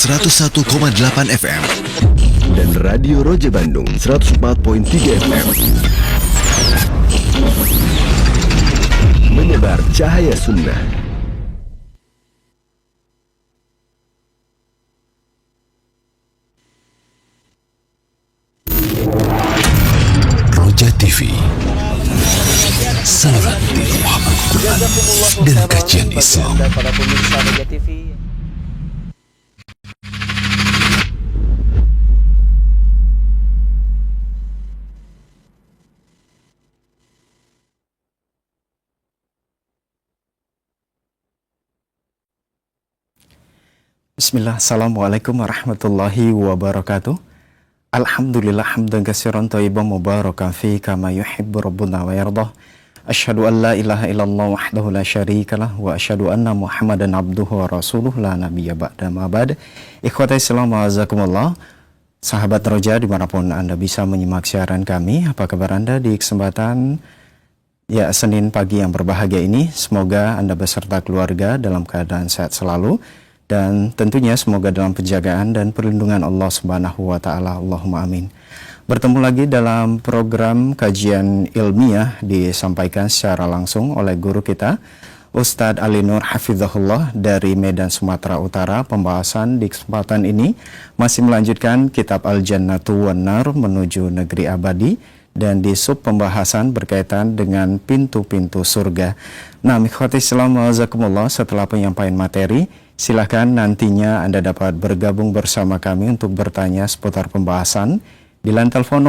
101,8 FM dan Radio Roja Bandung 104.3 FM. Menyebar cahaya sunnah. Roja TV, saluran tilawahan Al-Quran dan kajian Islam. Para pemirsa Roja TV. Bismillah, Assalamualaikum warahmatullahi wabarakatuh. Alhamdulillah hamdan katsiran thayyiban mubarakan fi kama yuhibbu rabbuna wa yardah. Asyhadu an la ilaha illallah wahdahu la syarikalah wa asyhadu anna Muhammadan abduhu wa rasuluh la nabiyya ba'da ma ba'd. Ikhwatai Islam wa azakumullah. Sahabat Roja dimanapun Anda bisa menyimak siaran kami, apa kabar Anda di kesempatan Senin pagi yang berbahagia ini? Semoga Anda beserta keluarga dalam keadaan sehat selalu. Dan tentunya semoga dalam penjagaan dan perlindungan Allah Subhanahu wa Ta'ala. Allahumma amin. Bertemu lagi dalam program kajian ilmiah disampaikan secara langsung oleh guru kita Ustadz Ali Nur Hafizahullah dari Medan, Sumatera Utara. Pembahasan di kesempatan ini masih melanjutkan kitab Al-Jannatu wan Nar menuju negeri abadi, dan di sub pembahasan berkaitan dengan pintu-pintu surga. Nah, ikhwati Islam wa azakumullah, setelah penyampaian materi, silahkan nantinya Anda dapat bergabung bersama kami untuk bertanya seputar pembahasan di line telepon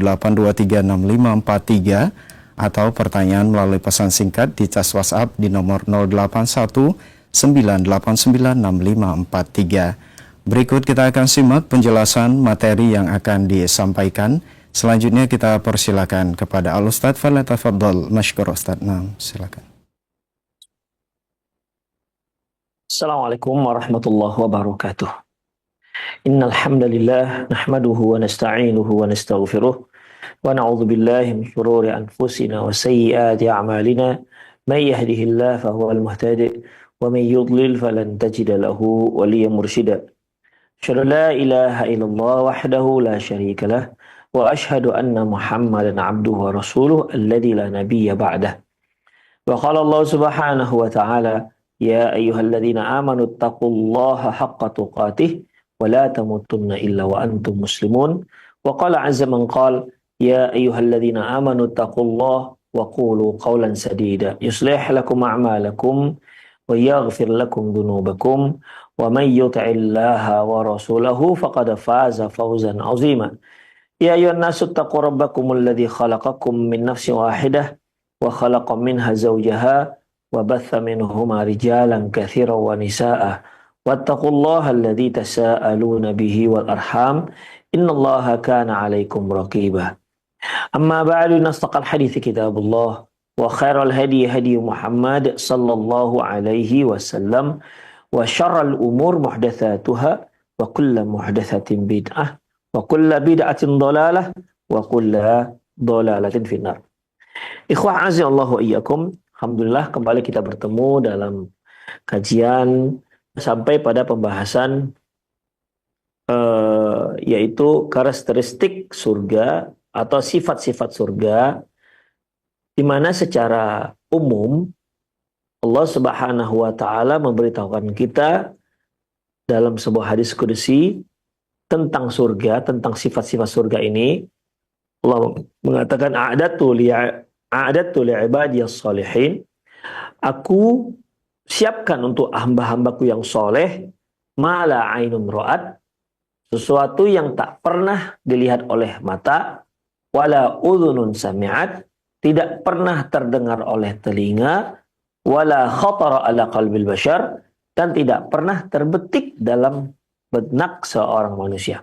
021-823-6543 atau pertanyaan melalui pesan singkat di cas WhatsApp di nomor 081-989-6543. Berikut kita akan simak penjelasan materi yang akan disampaikan. Selanjutnya kita persilakan kepada Al-Ustadz. Falyatafaddal masykur Ustadz. Nah, silakan. Assalamualaikum warahmatullahi wabarakatuh. Innal hamdalillah nahmaduhu wa nasta'inuhu wa nastaghfiruh wa na'udzu billahi min shururi anfusina wa sayyiati a'malina. May yahdihillahu fahuwal muhtadi wa may yudlil falan tajida lahu waliyyan mursyida. Asyhadu la ilaha illallah wahdahu la syarika lah wa asyhadu anna Muhammadan 'abduhu wa rasuluhu alladzi la nabiyya ba'dah. Wa qala Allah subhanahu wa ta'ala, ya ayyuhalladzina amanu taqullaha haqqa tuqatih wa la tamutunna illa wa antum muslimun. Wa qala azza man qala, ya ayyuhalladzina amanu taqullaha wa qulu qawlan sadida yuslih lakum a'malakum wa yaghfir lakum dhunubakum wa may yuti'illaha wa rasulahu faqad faza fawzan 'azima. Ya ayyuhan nasu taqu rabbakumul ladzi khalaqakum min nafsin wahidah wa khalaqa minha zawjaha wa batha minhuma rijalan katsiran wa nisaa'a wattaqullaha alladzi tasaaluna bihi wal arham innallaha kana 'alaikum raqiba. Amma ba'du, nastaqal hadithi kitabullah wa khairal hadi hadi Muhammad sallallahu alaihi wasallam wa syarrul umur muhdatsatuha wa kullu muhdatsatin bid'ah wa kullu bid'atin dhalalah wa kullu dhalalatin finnar. Ikhwah azza-Allahu wa iyyakum. Alhamdulillah kembali kita bertemu dalam kajian sampai pada pembahasan yaitu karakteristik surga atau sifat-sifat surga, di mana secara umum Allah Subhanahu wa Ta'ala memberitahukan kita dalam sebuah hadis qudsi tentang surga, tentang sifat-sifat surga ini. Allah mengatakan a'dadtu li'ibadiyas salihin, aku siapkan untuk hamba-hambaku yang soleh mala ainun ra'at, sesuatu yang tak pernah dilihat oleh mata, wala udhunun sami'at, tidak pernah terdengar oleh telinga, wala khatara ala qalbil bashar, dan tidak pernah terbetik dalam benak seorang manusia.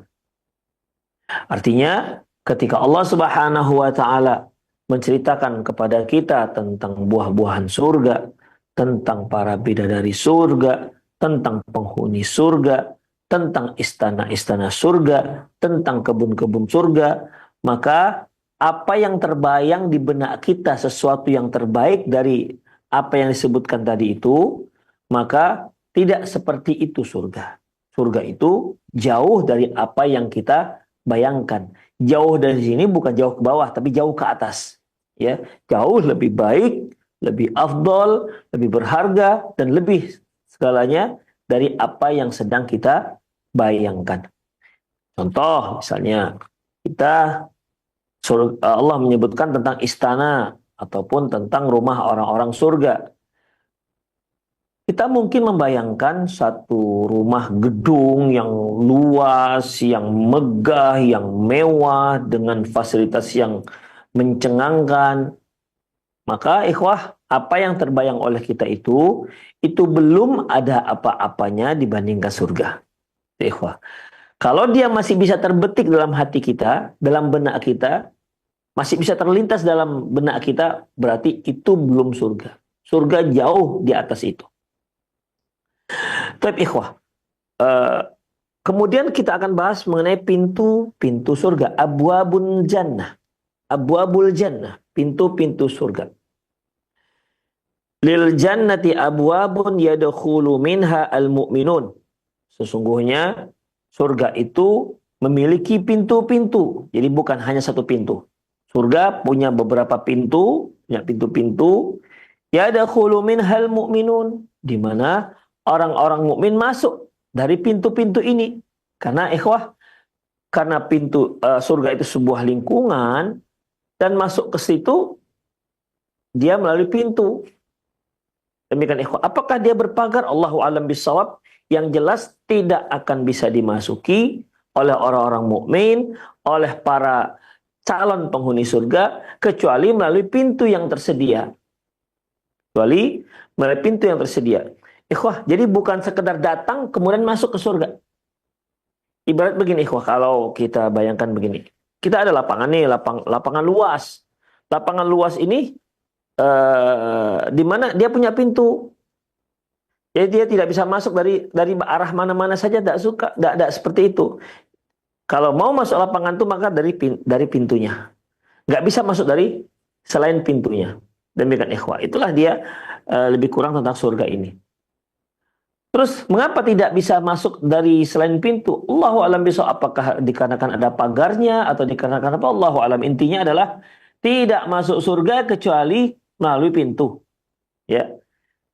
Artinya ketika Allah Subhanahu wa Ta'ala menceritakan kepada kita tentang buah-buahan surga, tentang para bidadari surga, tentang penghuni surga, tentang istana-istana surga, tentang kebun-kebun surga, maka apa yang terbayang di benak kita, sesuatu yang terbaik dari apa yang disebutkan tadi itu, maka tidak seperti itu surga. surga itu jauh dari apa yang kita bayangkan. Jauh dari sini bukan jauh ke bawah, tapi jauh ke atas. Ya, jauh lebih baik, lebih afdol, lebih berharga, dan lebih segalanya dari apa yang sedang kita bayangkan. Contoh, misalnya Allah menyebutkan tentang istana ataupun tentang rumah orang-orang surga. Kita mungkin membayangkan satu rumah gedung yang luas, yang megah, yang mewah, dengan fasilitas yang mencengangkan. Maka ikhwah, apa yang terbayang oleh kita itu belum ada apa-apanya dibandingkan surga. Ikhwah, kalau dia masih bisa terbetik dalam hati kita, dalam benak kita, masih bisa terlintas dalam benak kita, berarti itu belum surga. Surga jauh di atas itu. Tapi ikhwah, kemudian kita akan bahas mengenai pintu-pintu surga. Abwabul jannah. Abwabul jannah. Pintu-pintu surga. Lil jannati abwabun yadkhulu minha al-mu'minun. Sesungguhnya surga itu memiliki pintu-pintu. Jadi bukan hanya satu pintu. Surga punya beberapa pintu, punya pintu-pintu. Yadkhulu minhal mu'minun, di mana orang-orang mukmin masuk dari pintu-pintu ini. Karena ikhwah, karena pintu surga itu sebuah lingkungan, dan masuk ke situ dia melalui pintu. Demikian ikhwah. Apakah dia berpagar? Allahu a'lam bissawab. Yang jelas tidak akan bisa dimasuki oleh orang-orang mukmin, oleh para calon penghuni surga, kecuali melalui pintu yang tersedia. Kecuali melalui pintu yang tersedia. Ikhwah, jadi bukan sekedar datang kemudian masuk ke surga. Ibarat begini ikhwah, kalau kita bayangkan begini. Kita ada lapangan nih, lapangan luas. Lapangan luas ini di mana dia punya pintu. Jadi dia tidak bisa masuk dari arah mana-mana saja, tidak seperti itu. Kalau mau masuk lapangan itu maka dari pintunya. Nggak bisa masuk dari selain pintunya. Demikian ikhwah. Itulah dia lebih kurang tentang surga ini. Terus mengapa tidak bisa masuk dari selain pintu? Allahu a'lam bishawab. Apakah dikarenakan ada pagarnya atau dikarenakan apa? Allahu a'lam. Intinya adalah tidak masuk surga kecuali melalui pintu. Ya.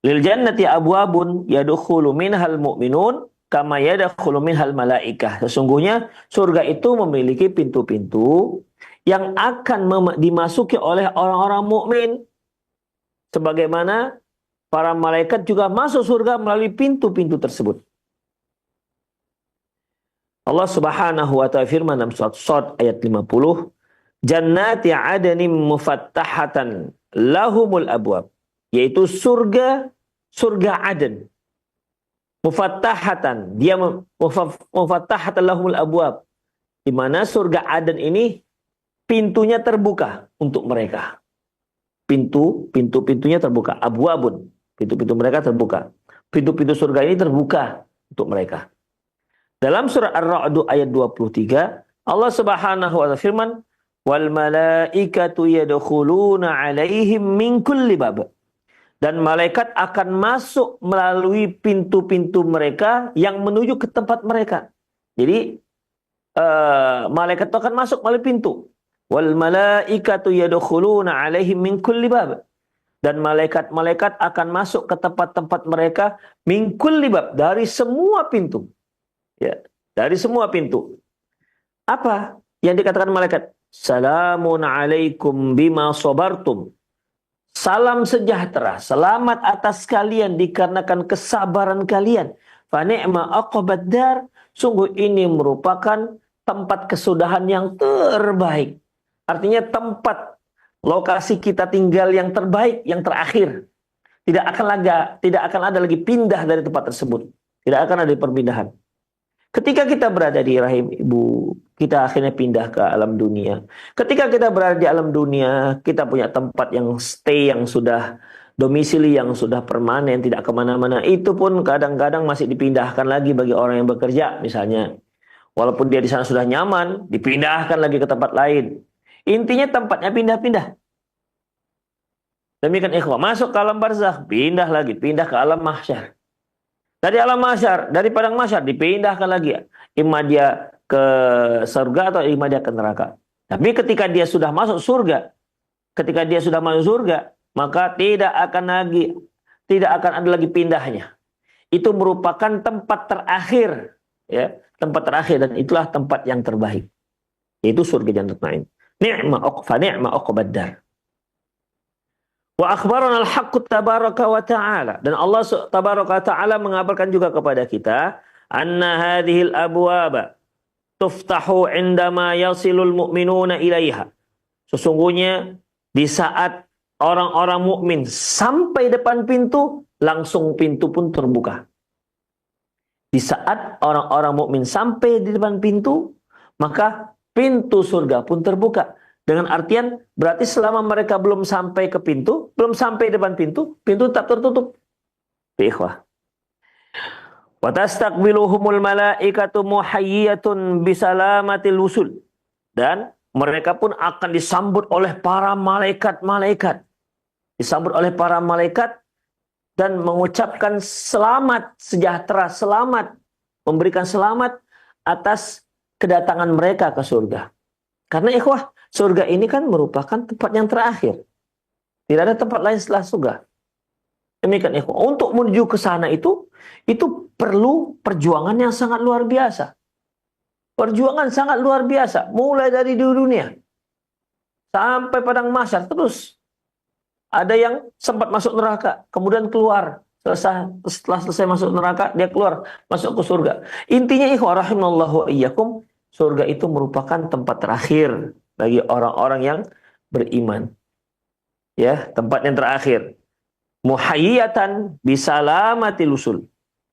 Lil jannati abwabun yadkhulu minhal mu'minun kama yadkhulu minhal malaikah. Sesungguhnya surga itu memiliki pintu-pintu yang akan dimasuki oleh orang-orang mukmin, sebagaimana para malaikat juga masuk surga melalui pintu-pintu tersebut. Allah Subhanahu wa ta'ala firman dalam surat Shad ayat 50, "Jannati 'adnin mufattahatan lahumul abwab." Yaitu surga Aden. Mufattahatan, dia mufattahatan lahumul abwab. Di mana surga Aden ini pintunya terbuka untuk mereka. Pintu-pintunya terbuka, abwabun. Pintu-pintu mereka terbuka. Pintu-pintu surga ini terbuka untuk mereka. Dalam surah Ar-Ra'd ayat 23, Allah Subhanahu wa ta'ala firman, "Wal malaikatu yadkhuluna 'alaihim min kulli bab." Dan malaikat akan masuk melalui pintu-pintu mereka yang menuju ke tempat mereka. Jadi malaikat itu akan masuk melalui pintu. Wal malaikatu yadkhuluna 'alaihim min kulli bab. Dan malaikat-malaikat akan masuk ke tempat-tempat mereka min kulli bab, dari semua pintu. Ya, dari semua pintu. Apa yang dikatakan malaikat? Salamun alaikum bima sabartum. Salam sejahtera, selamat atas kalian dikarenakan kesabaran kalian. Fa ni'ma aqbad dar, sungguh ini merupakan tempat kesudahan yang terbaik. Artinya tempat lokasi kita tinggal yang terbaik, yang terakhir. Tidak akan ada lagi pindah dari tempat tersebut. Tidak akan ada perpindahan. Ketika kita berada di rahim ibu, kita akhirnya pindah ke alam dunia. Ketika kita berada di alam dunia, kita punya tempat yang stay, yang sudah domisili, yang sudah permanen, tidak kemana-mana. Itu pun kadang-kadang masih dipindahkan lagi bagi orang yang bekerja, misalnya. Walaupun dia di sana sudah nyaman, dipindahkan lagi ke tempat lain. Intinya tempatnya pindah-pindah. Demikian ikhwah, masuk ke alam barzakh, pindah lagi, pindah ke alam mahsyar. Dari alam mahsyar, dari padang mahsyar dipindahkan lagi. Imma dia ke surga atau imma dia ke neraka. Tapi ketika dia sudah masuk surga, maka tidak akan ada lagi pindahnya. Itu merupakan tempat terakhir, ya, tempat terakhir, dan itulah tempat yang terbaik. Yaitu surga Jannatul Na'im. Ni'ma uqbad dar. Wa akhbarana al-haqqu tabaraka wa ta'ala, dan Allah tabaraka wa ta'ala mengabarkan juga kepada kita anna hadhil abwaba tuftahu indama yasilul mu'minuna ilaiha. Sesungguhnya di saat orang-orang mukmin sampai depan pintu, langsung pintu pun terbuka. Di saat orang-orang mukmin sampai di depan pintu, maka pintu surga pun terbuka. Dengan artian, berarti selama mereka belum sampai ke pintu, belum sampai depan pintu, pintu tetap tertutup. Ikhwah. Wa tastaqbiluhumul malaikatu muhayyatun bisalamatil wusul. Dan mereka pun akan disambut oleh para malaikat-malaikat. Disambut oleh para malaikat dan mengucapkan selamat, sejahtera, selamat, memberikan selamat atas kedatangan mereka ke surga. Karena ikhwah, surga ini kan merupakan tempat yang terakhir. Tidak ada tempat lain setelah surga. Demikian ikhwah. Untuk menuju ke sana itu perlu perjuangan yang sangat luar biasa. Perjuangan sangat luar biasa. Mulai dari di dunia sampai padang mahsyar terus. Ada yang sempat masuk neraka, kemudian keluar. Setelah selesai masuk neraka, dia keluar, masuk ke surga. Intinya ikhwah rahimallahu wa iyyakum, surga itu merupakan tempat terakhir bagi orang-orang yang beriman. Ya, tempat yang terakhir. Muhayyatan bisalamatil usul.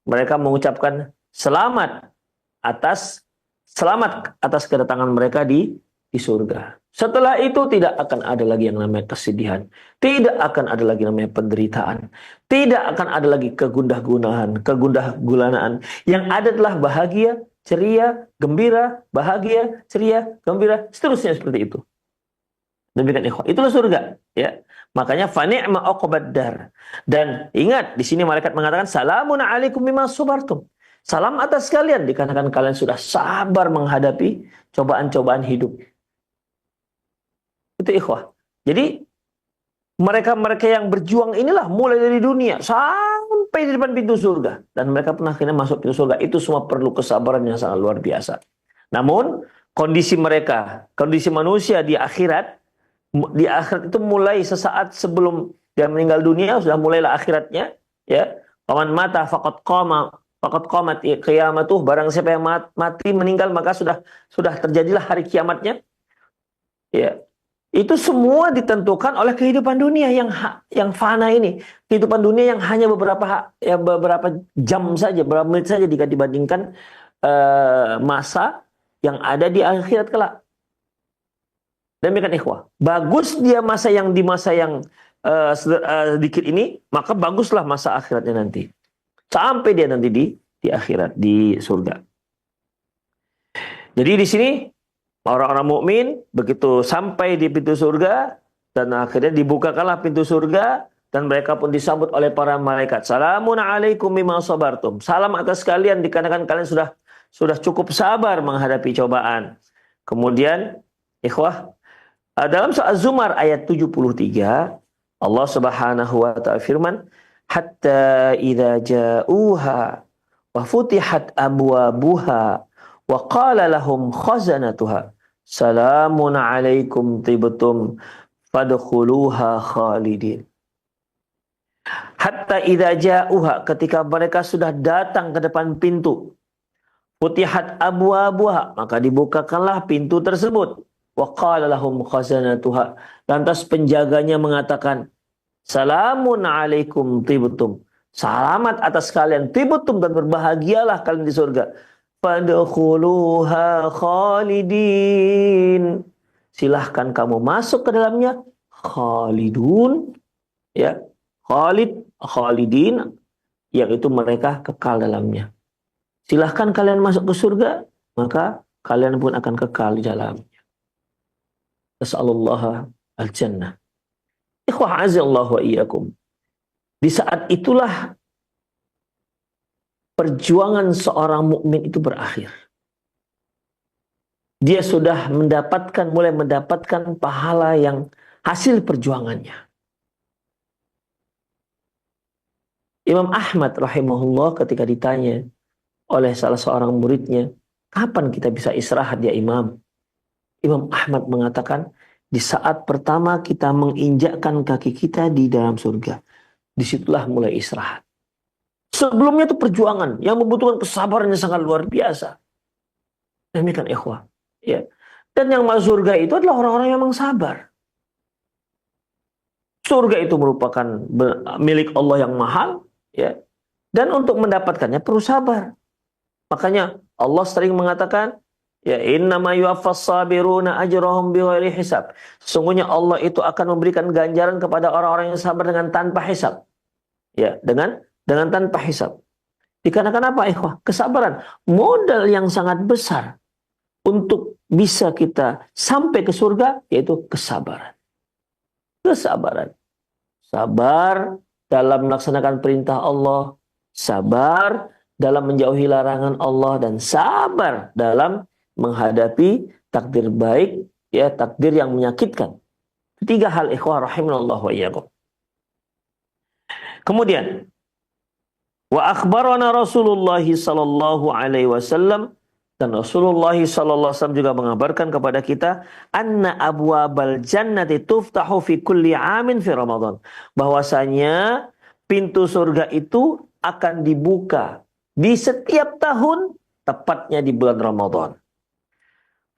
Mereka mengucapkan selamat atas kedatangan mereka di surga. Setelah itu tidak akan ada lagi yang namanya kesedihan. Tidak akan ada lagi namanya penderitaan. Tidak akan ada lagi kegundah gulanaan. Yang ada adalah bahagia, ceria, gembira, bahagia, ceria, gembira, seterusnya seperti itu. Demikian ikhwan. Itulah surga, ya. Makanya fa ni'ma uqbad dar. Dan ingat, di sini malaikat mengatakan salamun alaikum bima sabartum. Salam atas kalian dikarenakan kalian sudah sabar menghadapi cobaan-cobaan hidup. Itu ikhwah. Jadi mereka-mereka yang berjuang inilah mulai dari dunia sampai di depan pintu surga, dan mereka pun akhirnya masuk pintu surga. Itu semua perlu kesabaran yang sangat luar biasa. Namun kondisi manusia di akhirat itu mulai sesaat sebelum dia meninggal dunia, sudah mulailah akhiratnya, ya. Faman mata faqad qamat qiyamatuh, barang siapa yang mati meninggal maka sudah terjadilah hari kiamatnya. Ya. Itu semua ditentukan oleh kehidupan dunia yang fana ini. Kehidupan dunia yang hanya beberapa jam saja, beberapa menit saja jika dibandingkan masa yang ada di akhirat kelak. Demikian ikhwah. Bagus dia di masa yang sedikit ini, maka baguslah masa akhiratnya nanti. Sampai dia nanti di akhirat, di surga. Jadi di sini orang-orang mukmin begitu sampai di pintu surga, dan akhirnya dibukakanlah pintu surga, dan mereka pun disambut oleh para malaikat. Salamun alaikum bima sabartum. Salam atas kalian dikarenakan kalian sudah cukup sabar menghadapi cobaan. Kemudian ikhwah, dalam surah Az-Zumar ayat 73, Allah Subhanahu wa taala firman, hatta idza ja'uha wa futihat abwabuha wa qala lahum khazanatuha salamun alaikum tibtum fadkhuluha khalidin. Hatta idza ja'uha, ketika mereka sudah datang ke depan pintu, futihat abwabuha, maka dibukakanlah pintu tersebut. Wa qala lahum khazanatuha, lantas penjaganya mengatakan, salamun alaikum tibtum, selamat atas kalian, tibtum, dan berbahagialah kalian di surga. Fadkhuluha khalidin, silahkan kamu masuk ke dalamnya, khalidun, ya, khalidin, yang itu mereka kekal dalamnya. Silahkan kalian masuk ke surga, maka kalian pun akan kekal di dalamnya. Nas'alullah al-jannah. Ikhwah azallahu wa iyyakum. Di saat itulah perjuangan seorang mukmin itu berakhir. Dia sudah mulai mendapatkan pahala yang hasil perjuangannya. Imam Ahmad rahimahullah ketika ditanya oleh salah seorang muridnya, kapan kita bisa istirahat ya Imam? Imam Ahmad mengatakan, di saat pertama kita menginjakkan kaki kita di dalam surga. Disitulah mulai istirahat. Sebelumnya itu perjuangan yang membutuhkan kesabaran yang sangat luar biasa. Demikian ikhwah. Ya. Dan yang masuk surga itu adalah orang-orang yang memang sabar. Surga itu merupakan milik Allah yang mahal, ya. Dan untuk mendapatkannya perlu sabar. Makanya Allah sering mengatakan, ya innama yuwaffas sabiruna ajrahum bighairi hisab. Sesungguhnya Allah itu akan memberikan ganjaran kepada orang-orang yang sabar dengan tanpa hisab. Ya, dengan tanpa hisab. Dikarenakan apa, ikhwah? Kesabaran, modal yang sangat besar untuk bisa kita sampai ke surga, yaitu kesabaran. Kesabaran. Sabar dalam melaksanakan perintah Allah, sabar dalam menjauhi larangan Allah, dan sabar dalam menghadapi takdir baik, ya, takdir yang menyakitkan. Tiga hal, ikhwah rahimanallah wa iyyakum. Kemudian, wa akhbarana Rasulullah sallallahu alaihi wasallam, dan Rasulullah sallallahu alaihi wasallam juga mengabarkan kepada kita, anna abwabal jannati tuftahu fi kulli amin fi Ramadan, bahwasanya pintu surga itu akan dibuka di setiap tahun, tepatnya di bulan Ramadan.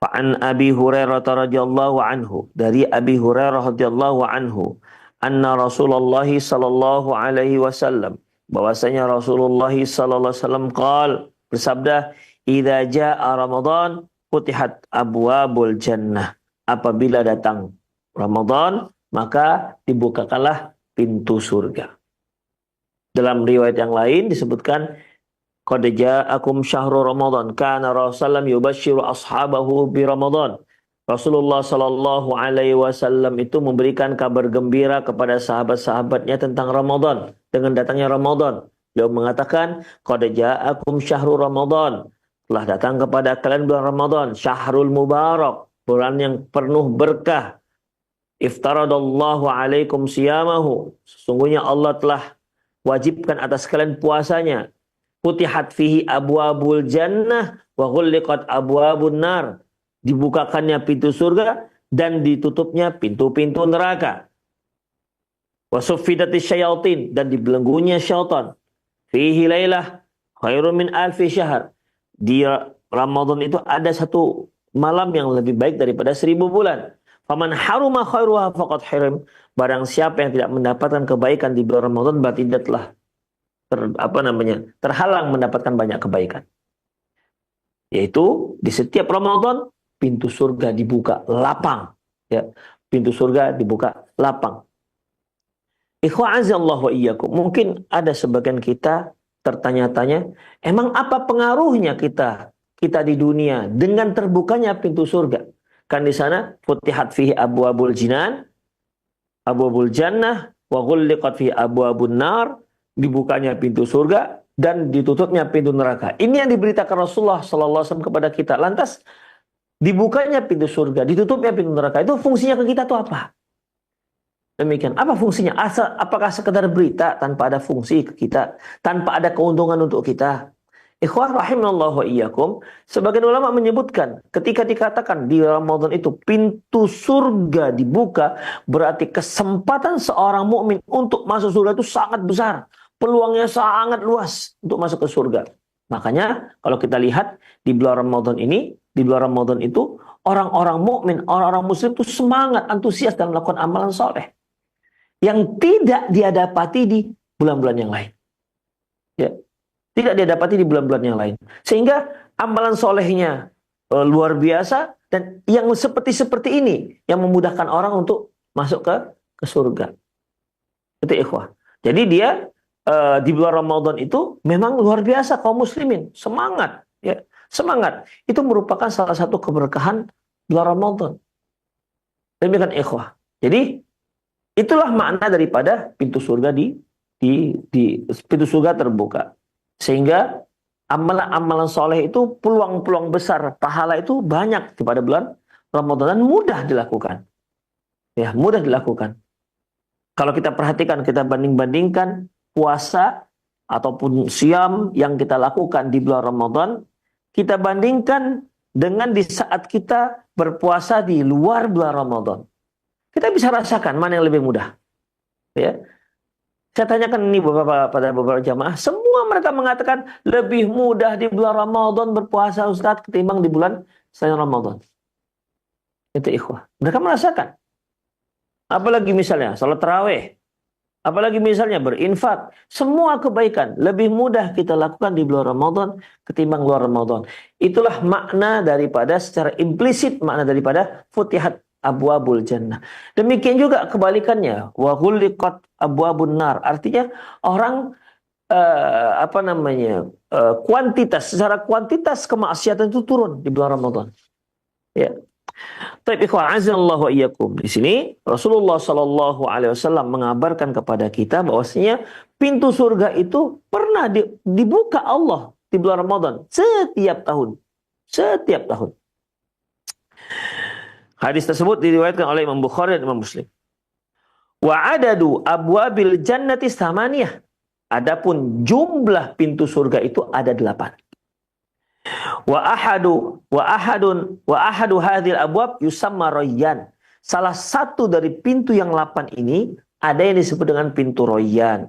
Fa'an Abi Hurairah radhiyallahu anhu, dari Abi Hurairah radhiyallahu anhu, anna Rasulullah sallallahu alaihi wasallam, bahwasanya Rasulullah sallallahu alaihi wasallam bersabda, idza jaa Ramadan futihat abwabul jannah. Apabila datang Ramadan, maka dibukakanlah pintu surga. Dalam riwayat yang lain disebutkan, qad ja'akum syahrul Ramadan kana Rasulullah yubashshiru ashabahu bi Ramadan. Rasulullah sallallahu alaihi wasallam itu memberikan kabar gembira kepada sahabat-sahabatnya tentang Ramadan, dengan datangnya Ramadan. Beliau mengatakan, qad ja'akum syahrul Ramadan, telah datang kepada kalian bulan Ramadan, syahrul mubarak, bulan yang penuh berkah. Iftaradallahu alaikum siyamahu, sesungguhnya Allah telah wajibkan atas kalian puasanya. Futihat fihi abwabul jannah wa ghulliqat abwabun nar, dibukakannya pintu surga dan ditutupnya pintu-pintu neraka. Wa suffidatis syayatin, dan dibelenggunya syaitan. Fihi lailah khairum min alfi syahr, di Ramadan itu ada satu malam yang lebih baik daripada 1000 bulan. Faman haruma khairuha faqad haram, barang siapa yang tidak mendapatkan kebaikan di bulan Ramadan, berarti dia telah terhalang mendapatkan banyak kebaikan. Yaitu di setiap Ramadan pintu surga dibuka lapang, ya. Pintu surga dibuka lapang. Ikhwa azallah wa iyyakum, mungkin ada sebagian kita tertanya-tanya, emang apa pengaruhnya kita di dunia dengan terbukanya pintu surga? Kan di sana futihat fihi abwabul jinan, abwabul jannah, wa ghulliqat fihi abwabun nar, dibukanya pintu surga dan ditutupnya pintu neraka. Ini yang diberitakan Rasulullah sallallahu alaihi wasallam kepada kita. Lantas dibukanya pintu surga, ditutupnya pintu neraka, itu fungsinya ke kita tuh apa? Demikian. Apa fungsinya? Apakah sekedar berita tanpa ada fungsi ke kita, tanpa ada keuntungan untuk kita? Ikhwah rahimanallah wa iyyakum, sebagian ulama menyebutkan ketika dikatakan di Ramadan itu pintu surga dibuka, berarti kesempatan seorang mukmin untuk masuk surga itu sangat besar. Peluangnya sangat luas untuk masuk ke surga. Makanya kalau kita lihat di bulan Ramadan ini, di bulan Ramadan itu orang-orang mukmin, orang-orang muslim itu semangat, antusias dalam melakukan amalan soleh yang tidak dia dapati di bulan-bulan yang lain. Ya, tidak dia dapati di bulan-bulan yang lain. Sehingga amalan solehnya luar biasa, dan yang seperti ini yang memudahkan orang untuk masuk ke surga. Itu ikhwah. Jadi dia di bulan Ramadan itu memang luar biasa, kaum muslimin semangat, ya, semangat. Itu merupakan salah satu keberkahan bulan Ramadan. Demikian ikhwah. Jadi itulah makna daripada pintu surga di pintu surga terbuka. Sehingga Amalan-amalan soleh itu peluang-peluang besar pahala itu banyak pada bulan Ramadan dan mudah dilakukan. Ya, mudah dilakukan. Kalau kita perhatikan, kita banding-bandingkan puasa ataupun siam yang kita lakukan di bulan Ramadan, kita bandingkan dengan di saat kita berpuasa di luar bulan Ramadan. Kita bisa rasakan mana yang lebih mudah. Ya. Saya tanyakan ini pada beberapa jamaah, semua mereka mengatakan lebih mudah di bulan Ramadan berpuasa Ustaz ketimbang di bulan selain Ramadan. Itu ikhwah. Mereka merasakan. Apalagi misalnya salat tarawih, apalagi misalnya berinfak, semua kebaikan lebih mudah kita lakukan di bulan Ramadan ketimbang luar Ramadan. Itulah makna daripada secara implisit makna daripada futihat abwabul jannah. Demikian juga kebalikannya, wa ghulliqat abwabun nar. Artinya orang secara kuantitas kemaksiatan itu turun di bulan Ramadan. Ya. Taib ikhwan azallahu iyyakum. Di sini Rasulullah sallallahu alaihi wasallam mengabarkan kepada kita bahwasanya pintu surga itu pernah dibuka Allah di bulan Ramadan setiap tahun. Setiap tahun. Hadis tersebut diriwayatkan oleh Imam Bukhari dan Imam Muslim. Wa adadu abwabil jannati tsamaniyah. Adapun jumlah pintu surga itu ada 8. Wa ahadu hadhil abwab yusamma rayyan. Salah satu dari pintu yang 8 ini ada yang disebut dengan pintu rayyan.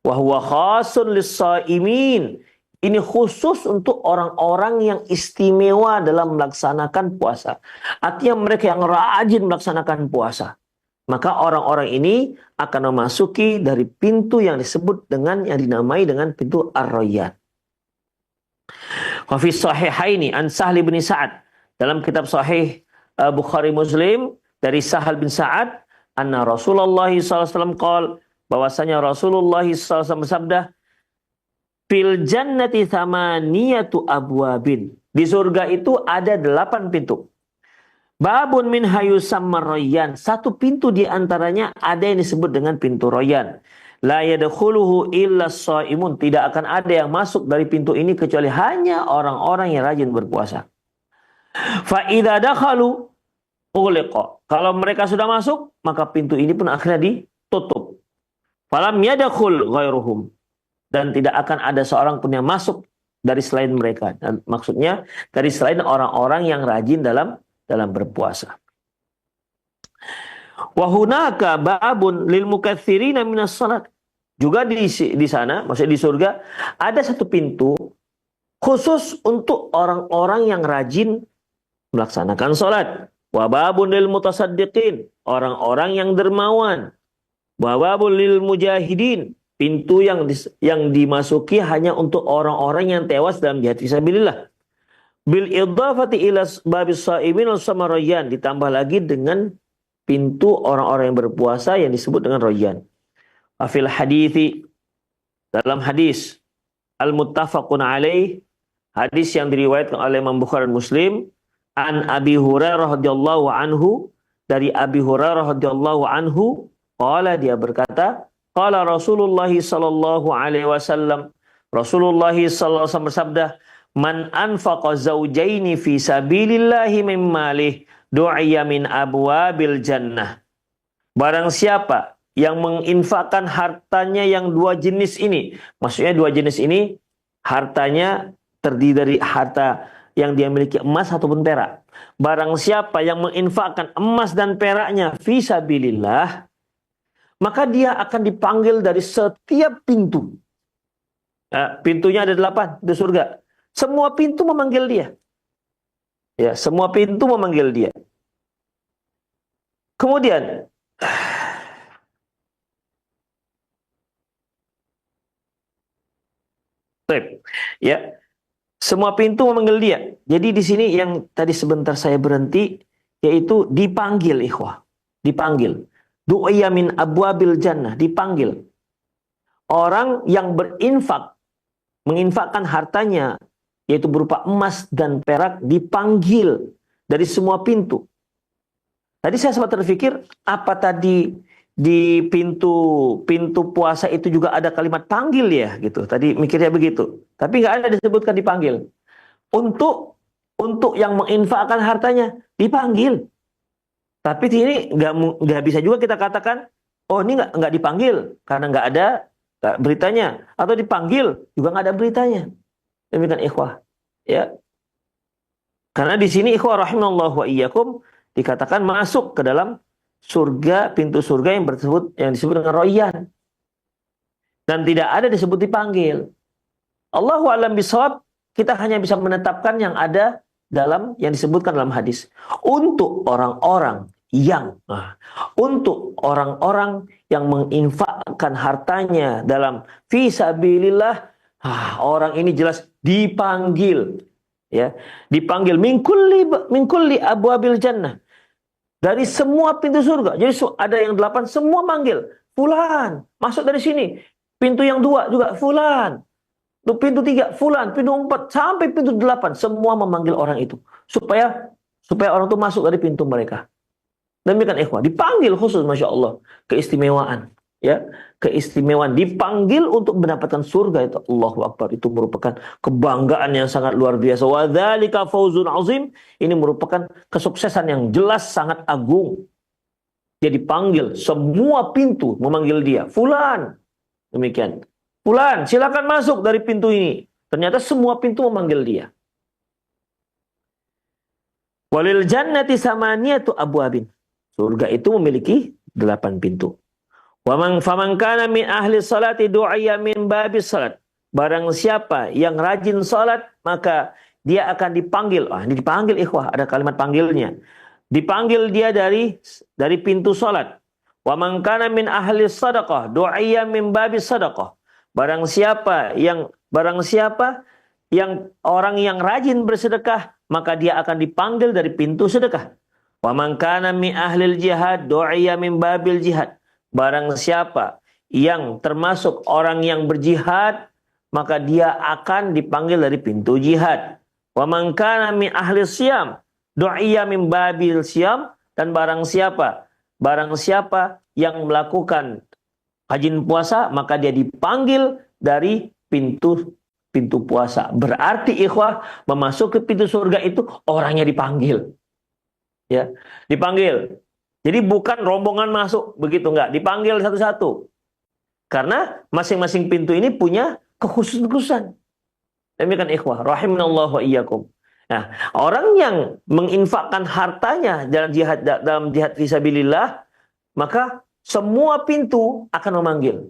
Wa huwa khasun lis-shaimin. Ini khusus untuk orang-orang yang istimewa dalam melaksanakan puasa. Artinya mereka yang rajin melaksanakan puasa. Maka orang-orang ini akan memasuki dari pintu yang disebut dengan yang dinamai dengan pintu Ar-Rayyan. Wa fi sahihaini an Sahal bin Sa'ad. Dalam kitab Sahih Bukhari Muslim dari Sahal bin Sa'ad, anna Rasulullah SAW qala, bahwasanya Rasulullah SAW bersabda, fil jannati thamaniyatu abwabin. Di surga itu ada 8 pintu. Babun min hayusamma rayyan. Satu pintu di antaranya ada yang disebut dengan pintu rayyan. La yadkhuluhu illa shaimun. Tidak akan ada yang masuk dari pintu ini kecuali hanya orang-orang yang rajin berpuasa. Fa idza dakhalu ughliqa. Kalau mereka sudah masuk, maka pintu ini pun akhirnya ditutup. Falam yadkhul ghairuhum. Dan tidak akan ada seorang pun yang masuk dari selain mereka. Dan maksudnya dari selain orang-orang yang rajin dalam berpuasa. Wa hunaka babun lil mukatsirina minas salat. Juga di sana, maksudnya di surga, ada satu pintu khusus untuk orang-orang yang rajin melaksanakan salat. Wa babun lil mutasaddiqin, orang-orang yang dermawan. Wa babun lil mujahidin, pintu yang dimasuki hanya untuk orang-orang yang tewas dalam jihad fisabilillah. Bil idhafati ila babis shaimin sama rayyan, ditambah lagi dengan pintu orang-orang yang berpuasa yang disebut dengan rayyan. Afil hadithi, dalam hadis al-muttafaqun alaih, hadis yang diriwayatkan oleh Imam Bukhari dan Muslim, an Abi Hurairah radhiyallahu anhu, dari Abi Hurairah radhiyallahu anhu, qala, dia berkata, qala Rasulullah sallallahu alaihi wasallam, Rasulullah sallallahu alaihi wasallam bersabda, man anfaqa zawjaini fi sabilillahi min malih du'iya min abwabil jannah. Barang siapa yang menginfakkan hartanya yang 2 jenis ini, maksudnya 2 jenis ini hartanya terdiri dari harta yang dia miliki emas ataupun perak. Barang siapa yang menginfakkan emas dan peraknya fi sabilillah, maka dia akan dipanggil dari setiap pintu. Pintunya ada 8 di surga. Semua pintu memanggil dia. Ya, semua pintu memanggil dia. Kemudian ya, semua pintu memanggil dia. Jadi di sini yang tadi sebentar saya berhenti, yaitu dipanggil ikhwah. Dipanggil. Du'ya min abwabil jannah, dipanggil. Orang yang berinfak, menginfakkan hartanya, yaitu berupa emas dan perak, dipanggil dari semua pintu. Tadi saya sempat terpikir, apa tadi di pintu puasa itu juga ada kalimat panggil ya gitu. Tadi mikirnya begitu. Tapi nggak ada disebutkan dipanggil. Untuk yang menginfakkan hartanya dipanggil. Tapi ini nggak bisa juga kita katakan, oh ini nggak dipanggil karena nggak ada beritanya, atau dipanggil juga nggak ada beritanya. Demikian ikhwah, ya. Karena di sini ikhwah rahimallahu wa iyyakum dikatakan masuk ke dalam surga, pintu surga yang disebut dengan royan, dan tidak ada disebut dipanggil. Allahu a'lam bishawab, kita hanya bisa menetapkan yang ada dalam yang disebutkan dalam hadis. Untuk orang-orang yang menginfakkan hartanya dalam fisabilillah, orang ini jelas dipanggil, ya, dipanggil min kulli abwabil jannah, dari semua pintu surga. Jadi ada yang 8, semua manggil fulan masuk dari sini. Pintu yang 2 juga fulan. Pintu 3 fulan, pintu 4 sampai pintu 8 semua memanggil orang itu supaya orang itu masuk dari pintu mereka. Demikian ikhwah, dipanggil khusus, masya Allah, keistimewaan, ya, keistimewaan, dipanggil untuk mendapatkan surga itu. Allahu Akbar, itu merupakan kebanggaan yang sangat luar biasa. Wa dzalika fauzun azim, ini merupakan kesuksesan yang jelas sangat agung. Dia dipanggil, semua pintu memanggil dia, fulan, demikian. Fulan, silakan masuk dari pintu ini. Ternyata semua pintu memanggil dia. Walil jannati samaniyatu abwabin. Surga itu memiliki 8 pintu. Faman kana min ahli salati du'iya min babis salat. Barang siapa yang rajin salat, maka dia akan dipanggil. Ini dipanggil ikhwah, ada kalimat panggilnya. Dipanggil dia dari pintu salat. Wa man kana min ahli sadaqah du'iya min babis sadaqah. Barang siapa yang orang yang rajin bersedekah, maka dia akan dipanggil dari pintu sedekah. Wa man kana min ahlil jihad du'iya min babil jihad. Barang siapa yang termasuk orang yang berjihad, maka dia akan dipanggil dari pintu jihad. Wa man kana min ahli siyam du'iya min babil siyam. Dan barang siapa yang melakukan rajin puasa, maka dia dipanggil dari pintu puasa. Berarti ikhwah, memasuki pintu surga itu orangnya dipanggil. Ya, dipanggil. Jadi bukan rombongan masuk begitu, enggak, dipanggil satu-satu. Karena masing-masing pintu ini punya kekhususan. Demikian ikhwah, rahimanallahu wa iyyakum. Nah, orang yang menginfakkan hartanya dalam jihad fisabilillah, maka semua pintu akan memanggil.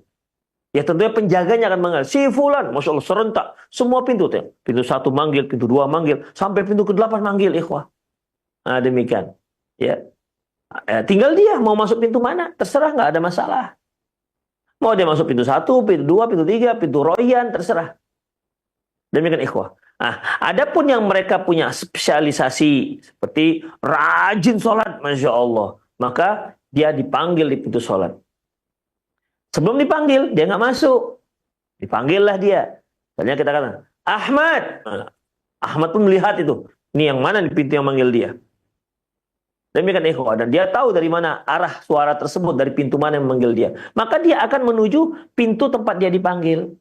Ya tentunya penjaganya akan memanggil. Si fulan, masya Allah, serentak. Semua pintu. Pintu 1 manggil, pintu 2 manggil, sampai pintu ke-8 manggil, ikhwah. Nah, demikian. Ya. Tinggal dia mau masuk pintu mana, terserah, nggak ada masalah. Mau dia masuk pintu 1, pintu 2, pintu 3, pintu royan, terserah. Demikian ikhwah. Nah, adapun yang mereka punya spesialisasi seperti rajin sholat, masya Allah, maka dia dipanggil di pintu sholat. Sebelum dipanggil, dia nggak masuk. Dipanggillah dia. Misalnya kita katakan, Ahmad. Ahmad pun melihat itu. Ini yang mana di pintu yang manggil dia. Demikian ikhwah. Dan dia tahu dari mana arah suara tersebut, dari pintu mana yang memanggil dia. Maka dia akan menuju pintu tempat dia dipanggil.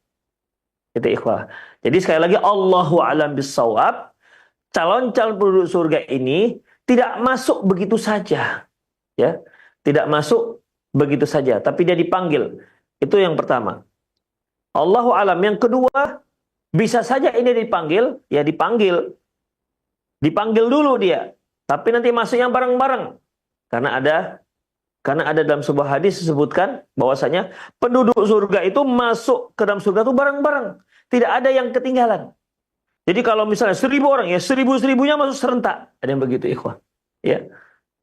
Itu ikhwah. Jadi sekali lagi, Allahu a'lam bissawab. Calon-calon penduduk surga ini tidak masuk begitu saja. Ya, tidak masuk begitu saja, tapi dia dipanggil. Itu yang pertama. Allahu alam. Yang kedua, bisa saja ini dipanggil, ya dipanggil dulu dia, tapi nanti masuknya bareng-bareng. Karena ada dalam sebuah hadis disebutkan bahwasanya penduduk surga itu masuk ke dalam surga itu bareng-bareng, tidak ada yang ketinggalan. Jadi kalau misalnya 1000 orang, ya 1000-1000-nya masuk serentak. Ada yang begitu, ikhwan. Ya.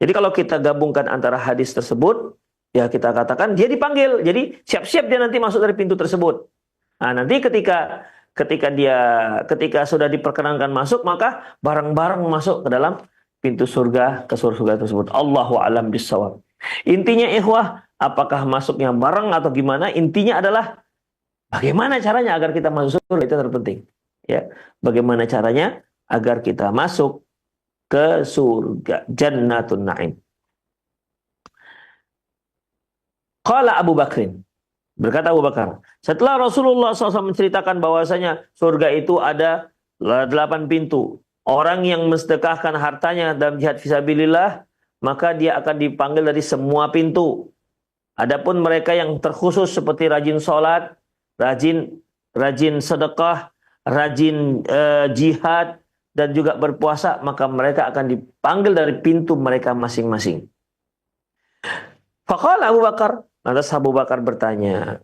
Jadi kalau kita gabungkan antara hadis tersebut, ya kita katakan dia dipanggil. Jadi siap-siap dia nanti masuk dari pintu tersebut. Nah, nanti ketika sudah diperkenankan masuk, maka bareng-bareng masuk ke dalam pintu surga, ke surga tersebut. Allahu a'lam bissawab. Intinya ikhwah, apakah masuknya bareng atau gimana? Intinya adalah bagaimana caranya agar kita masuk surga, itu terpenting. Ya, bagaimana caranya agar kita masuk ke surga, Jannatun Na'im. Qala Abu Bakrin. Berkata Abu Bakar. Setelah Rasulullah SAW menceritakan bahwasanya surga itu ada 8 pintu. Orang yang mensedekahkan hartanya dalam jihad fisabilillah, maka dia akan dipanggil dari semua pintu. Adapun mereka yang terkhusus seperti rajin sholat, rajin sedekah, rajin jihad, dan juga berpuasa, maka mereka akan dipanggil dari pintu mereka masing-masing. Faqala Abu Bakar, lantas Abu Bakar bertanya,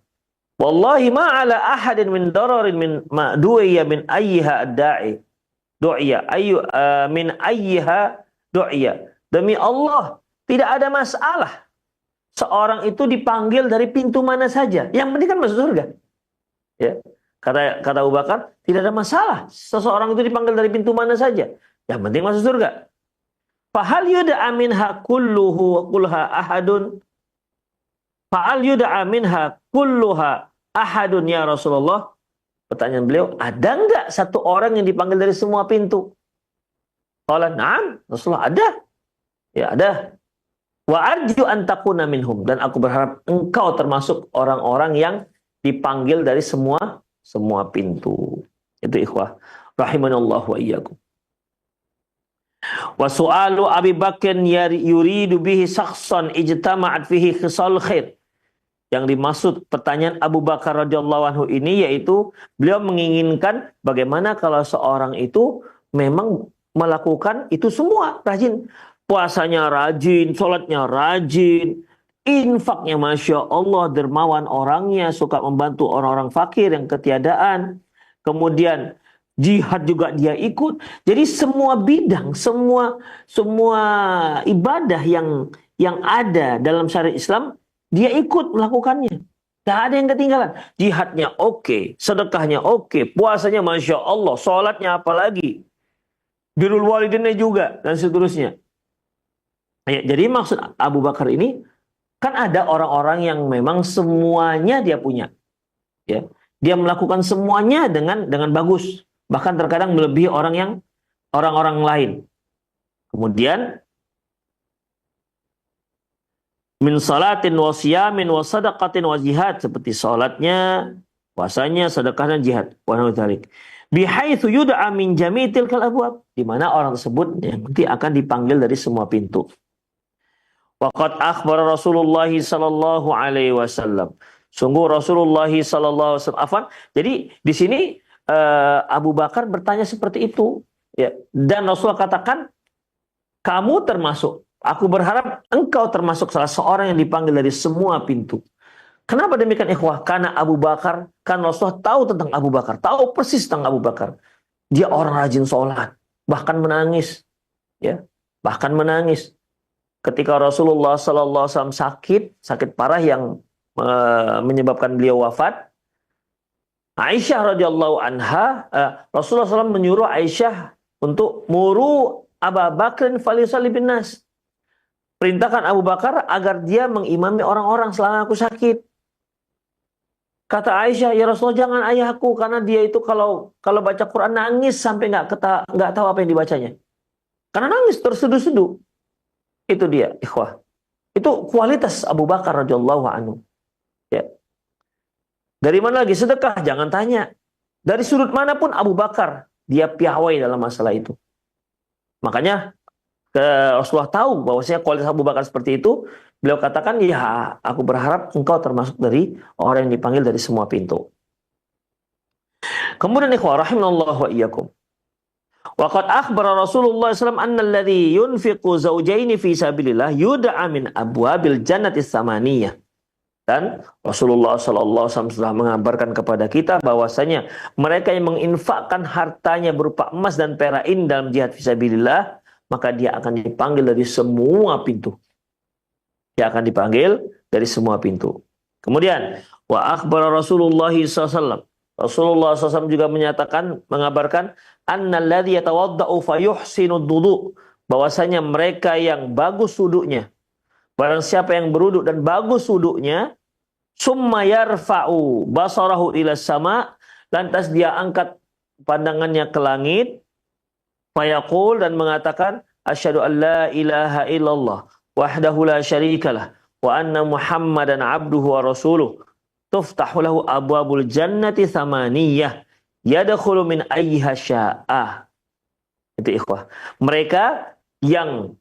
Wallahi ma'ala ahadin min dararin min ma'du'iyya min ayyiha ad-da'i. Du'ya min ayyiha du'ya. Demi Allah, tidak ada masalah seorang itu dipanggil dari pintu mana saja. Yang penting kan masuk surga. Ya. Kata Abu Bakar, tidak ada masalah seseorang itu dipanggil dari pintu mana saja. Yang penting masuk surga. Fahal yud'a minha kulluhu wa kulha ahadun. Fa'al yud'a minha kulluha ahadun ya Rasulullah. Pertanyaan beliau, ada enggak satu orang yang dipanggil dari semua pintu? Qala na'am, Rasulullah ada. Ya ada. Wa arju an takuna minhum, dan aku berharap engkau termasuk orang-orang yang dipanggil dari semua pintu. Itu ikhwah rahimanallahu wa iyyakum. Wa su'alu Abi Bakr yuridu bihi shakhsan ijtama'at fihi khisal khair. Yang dimaksud pertanyaan Abu Bakar radhiyallahu anhu ini yaitu beliau menginginkan bagaimana kalau seorang itu memang melakukan itu semua, rajin puasanya, rajin sholatnya, rajin infaknya, masya Allah, dermawan orangnya, suka membantu orang-orang fakir yang ketiadaan, kemudian jihad juga dia ikut. Jadi semua bidang, semua ibadah yang ada dalam syariat Islam dia ikut melakukannya. Tidak ada yang ketinggalan. Jihadnya oke, sedekahnya oke, puasanya masya Allah, sholatnya apalagi, birrul walidainnya juga, dan seterusnya. Ya, jadi maksud Abu Bakar ini, kan ada orang-orang yang memang semuanya dia punya. Ya, dia melakukan semuanya dengan bagus, bahkan terkadang melebihi orang-orang lain. Kemudian min salatin wa siyamin wa sadaqatin wa jihad, seperti salatnya, puasanya, sedekahnya, jihad. Wa nadzalik. Bihaitsu yud'a min jami' tilkal abwab, di mana orang tersebut yang nanti akan dipanggil dari semua pintu. Waqad akhbara Rasulullah sallallahu alaihi wasallam. Sungguh Rasulullah sallallahu alaihi wasallam. Jadi di sini Abu Bakar bertanya seperti itu, ya. Dan Rasulullah katakan, kamu termasuk. Aku berharap engkau termasuk salah seorang yang dipanggil dari semua pintu. Kenapa demikian ikhwah? Karena Abu Bakar, kan Rasulullah tahu tentang Abu Bakar, tahu persis tentang Abu Bakar. Dia orang rajin sholat, bahkan menangis, ya, bahkan menangis. Ketika Rasulullah SAW sakit parah yang menyebabkan beliau wafat, Aisyah radhiyallahu anha, Rasulullah SAW menyuruh Aisyah untuk muru Abu Bakrin falisalli bin nas. Perintahkan Abu Bakar agar dia mengimami orang-orang selama aku sakit. Kata Aisyah, ya Rasulullah, jangan ayahku, karena dia itu kalau baca Quran nangis sampai nggak tahu apa yang dibacanya. Karena nangis terseduh-seduh. Itu dia, ikhwah. Itu kualitas Abu Bakar radhiyallahu anhu. Ya. Dari mana lagi sedekah? Jangan tanya. Dari sudut manapun Abu Bakar dia piawai dalam masalah itu. Makanya Rasulullah tahu bahwasanya kualitas Abu Bakar seperti itu. Beliau katakan, ya aku berharap engkau termasuk dari orang yang dipanggil dari semua pintu. Kemudian ikhwah rahimanallahu wa iyyakum. Waqad akhbara Rasulullah SAW anna alladhi yunfiqu zawjaini fi sabilillah yud'a min abwabil jannati tsamaniyah. Dan Rasulullah SAW sudah mengabarkan kepada kita bahwasanya mereka yang menginfakkan hartanya berupa emas dan perak ini dalam jihad fisabilillah, maka dia akan dipanggil dari semua pintu. Dia akan dipanggil dari semua pintu. Kemudian, wa akhbara Rasulullah SAW. Rasulullah SAW juga mengabarkan, annalladzi yatawadda'u fayuhsinu wudu', bahwasanya mereka yang bagus wudunya, barang siapa yang berwudu dan bagus wudunya, summa yarfa'u basarahu ila sama', lantas dia angkat pandangannya ke langit, fayaqul, dan mengatakan, asyhadu an la ilaha illallah wahdahu la syarikalah wa anna Muhammadan abduhu wa rasuluh tuftahu lahu abwabul jannati thamaniyah yadkhulu min ayyiha sya'ah. Itu ikhwah. Mereka yang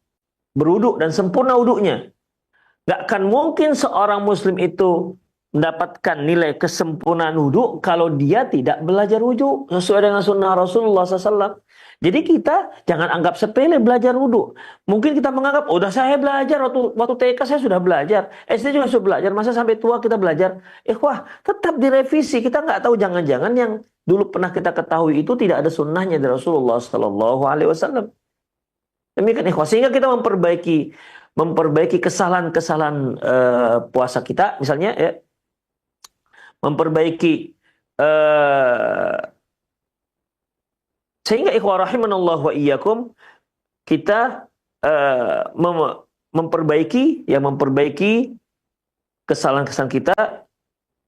berwudu dan sempurna wudunya, gak akan mungkin seorang muslim itu mendapatkan nilai kesempurnaan wudu kalau dia tidak belajar wudu sesuai dengan sunnah Rasulullah SAW. Jadi kita jangan anggap sepele belajar wudu. Mungkin kita menganggap, oh, udah saya belajar waktu TK saya sudah belajar, SD juga sudah belajar, masa sampai tua kita belajar? Ikhwah, tetap direvisi. Kita nggak tahu, jangan-jangan yang dulu pernah kita ketahui itu tidak ada sunnahnya dari Rasulullah SAW. Demikian ikhwah, sehingga kita memperbaiki kesalahan-kesalahan puasa kita, misalnya ya, memperbaiki sehingga ikhwah rahimanallah wa iyyakum, kita memperbaiki kesalahan-kesalahan kita,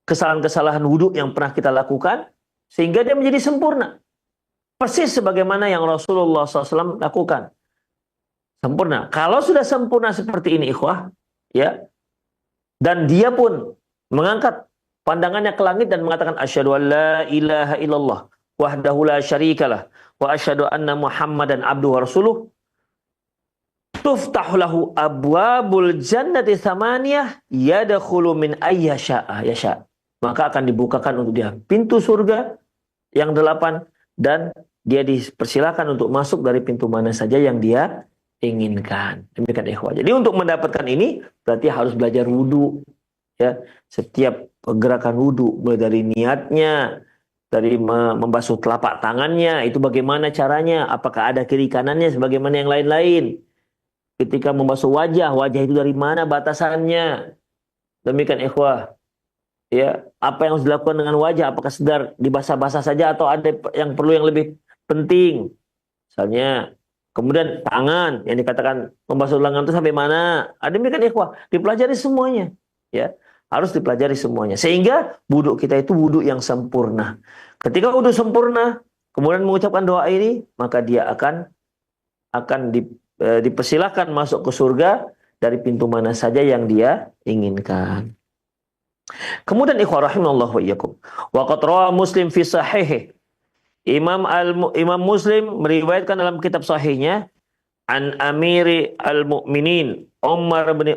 kesalahan-kesalahan wudhu yang pernah kita lakukan, sehingga dia menjadi sempurna. Persis sebagaimana yang Rasulullah SAW lakukan. Sempurna. Kalau sudah sempurna seperti ini ikhwah, ya, dan dia pun mengangkat pandangannya ke langit dan mengatakan asyhadu an la ilaha illallah wahdahu la syarikalah wa asyhadu anna Muhammadan abduhu wa rasuluh tuftahu lahu abwabul jannati thamaniyah yadkhulu min ayyi yasha. Maka akan dibukakan untuk dia pintu surga yang 8 dan dia dipersilakan untuk masuk dari pintu mana saja yang dia inginkan. Demikian ikhwah. Jadi untuk mendapatkan ini berarti harus belajar wudu, ya. Setiap gerakan wudu, mulai dari niatnya, dari membasuh telapak tangannya, itu bagaimana caranya, apakah ada kiri kanannya sebagaimana yang lain-lain. Ketika membasuh wajah itu dari mana batasannya. Demikian ikhwah. Ya, apa yang harus dilakukan dengan wajah, apakah sekedar dibasah-basah saja atau ada yang perlu yang lebih penting. Misalnya, kemudian tangan yang dikatakan membasuh lengan itu sampai mana? Ada demikian ikhwah, dipelajari semuanya, ya. Harus dipelajari semuanya sehingga wudu kita itu wudu yang sempurna. Ketika wudu sempurna, kemudian mengucapkan doa ini, maka dia akan dipersilakan masuk ke surga dari pintu mana saja yang dia inginkan. Kemudian ikhwah rahimallahu wa iyyakum. Wa qad rawa Muslim fi sahihih. Imam Muslim meriwayatkan dalam kitab sahihnya an Amiri al-Mu'minin Umar bin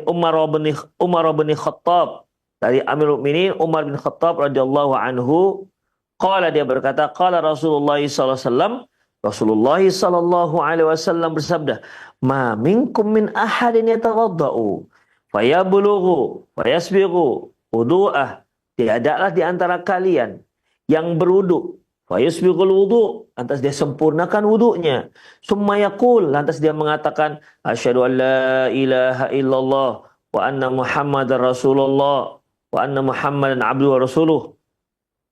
Khattab, dari Amirul Mukminin Umar bin Khattab radhiyallahu anhu, qala, dia berkata, qala Rasulullah sallallahu alaihi wasallam, Rasulullah sallallahu alaihi wasallam bersabda, ma minkum min ahadin yatawaddau fayablughu fayasbighu wudu'ah, tiadalah di antara kalian yang berwudu, fayasbighul wudu, lantas dia sempurnakan wudunya, summa yaqul, lantas dia mengatakan asyhadu an la ilaha illallah wa anna Muhammadar Rasulullah wa anna Muhammadan abduhu wa rasuluh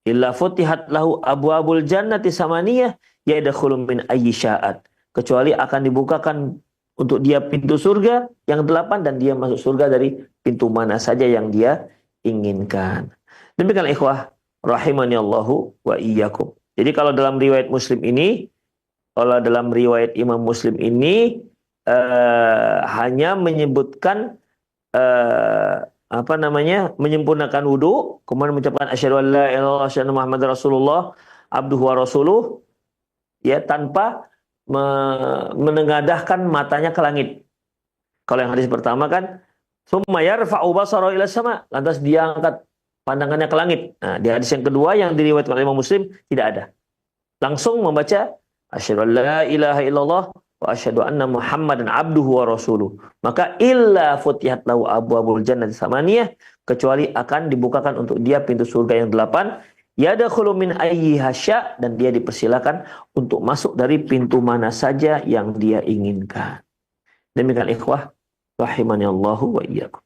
illa futihat lahu abwabul jannati samaniyah yadkhulu min ayyi sya'at, kecuali akan dibukakan untuk dia pintu surga yang 8 dan dia masuk surga dari pintu mana saja yang dia inginkan. Demikian ikhwah rahimani Allahu wa iyyakum. Jadi kalau dalam riwayat Muslim ini, kalau dalam riwayat Imam Muslim ini hanya menyebutkan menyempurnakan wudu, kemudian mengucapkan asyhadu an la ilaha illallah asyhadu anna Muhammadar Rasulullah abduhu wa rasuluh, ya, tanpa menengadahkan matanya ke langit. Kalau yang hadis pertama kan summa yarfa'u basara ila sama, lantas dia angkat pandangannya ke langit. Nah, di hadis yang kedua yang diriwayatkan oleh Imam Muslim tidak ada. Langsung membaca asyhadu an la ilaha illallah wa asyhadu anna Muhammadan abduhu wa rasuluh. Maka illa futihat lahu abwabul jannati samaniyah, kecuali akan dibukakan untuk dia pintu surga yang 8, yadkhulu min ayyi hasya, dan dia dipersilakan untuk masuk dari pintu mana saja yang dia inginkan. Demikian ikhwah rahimani Allahu wa iyyakum.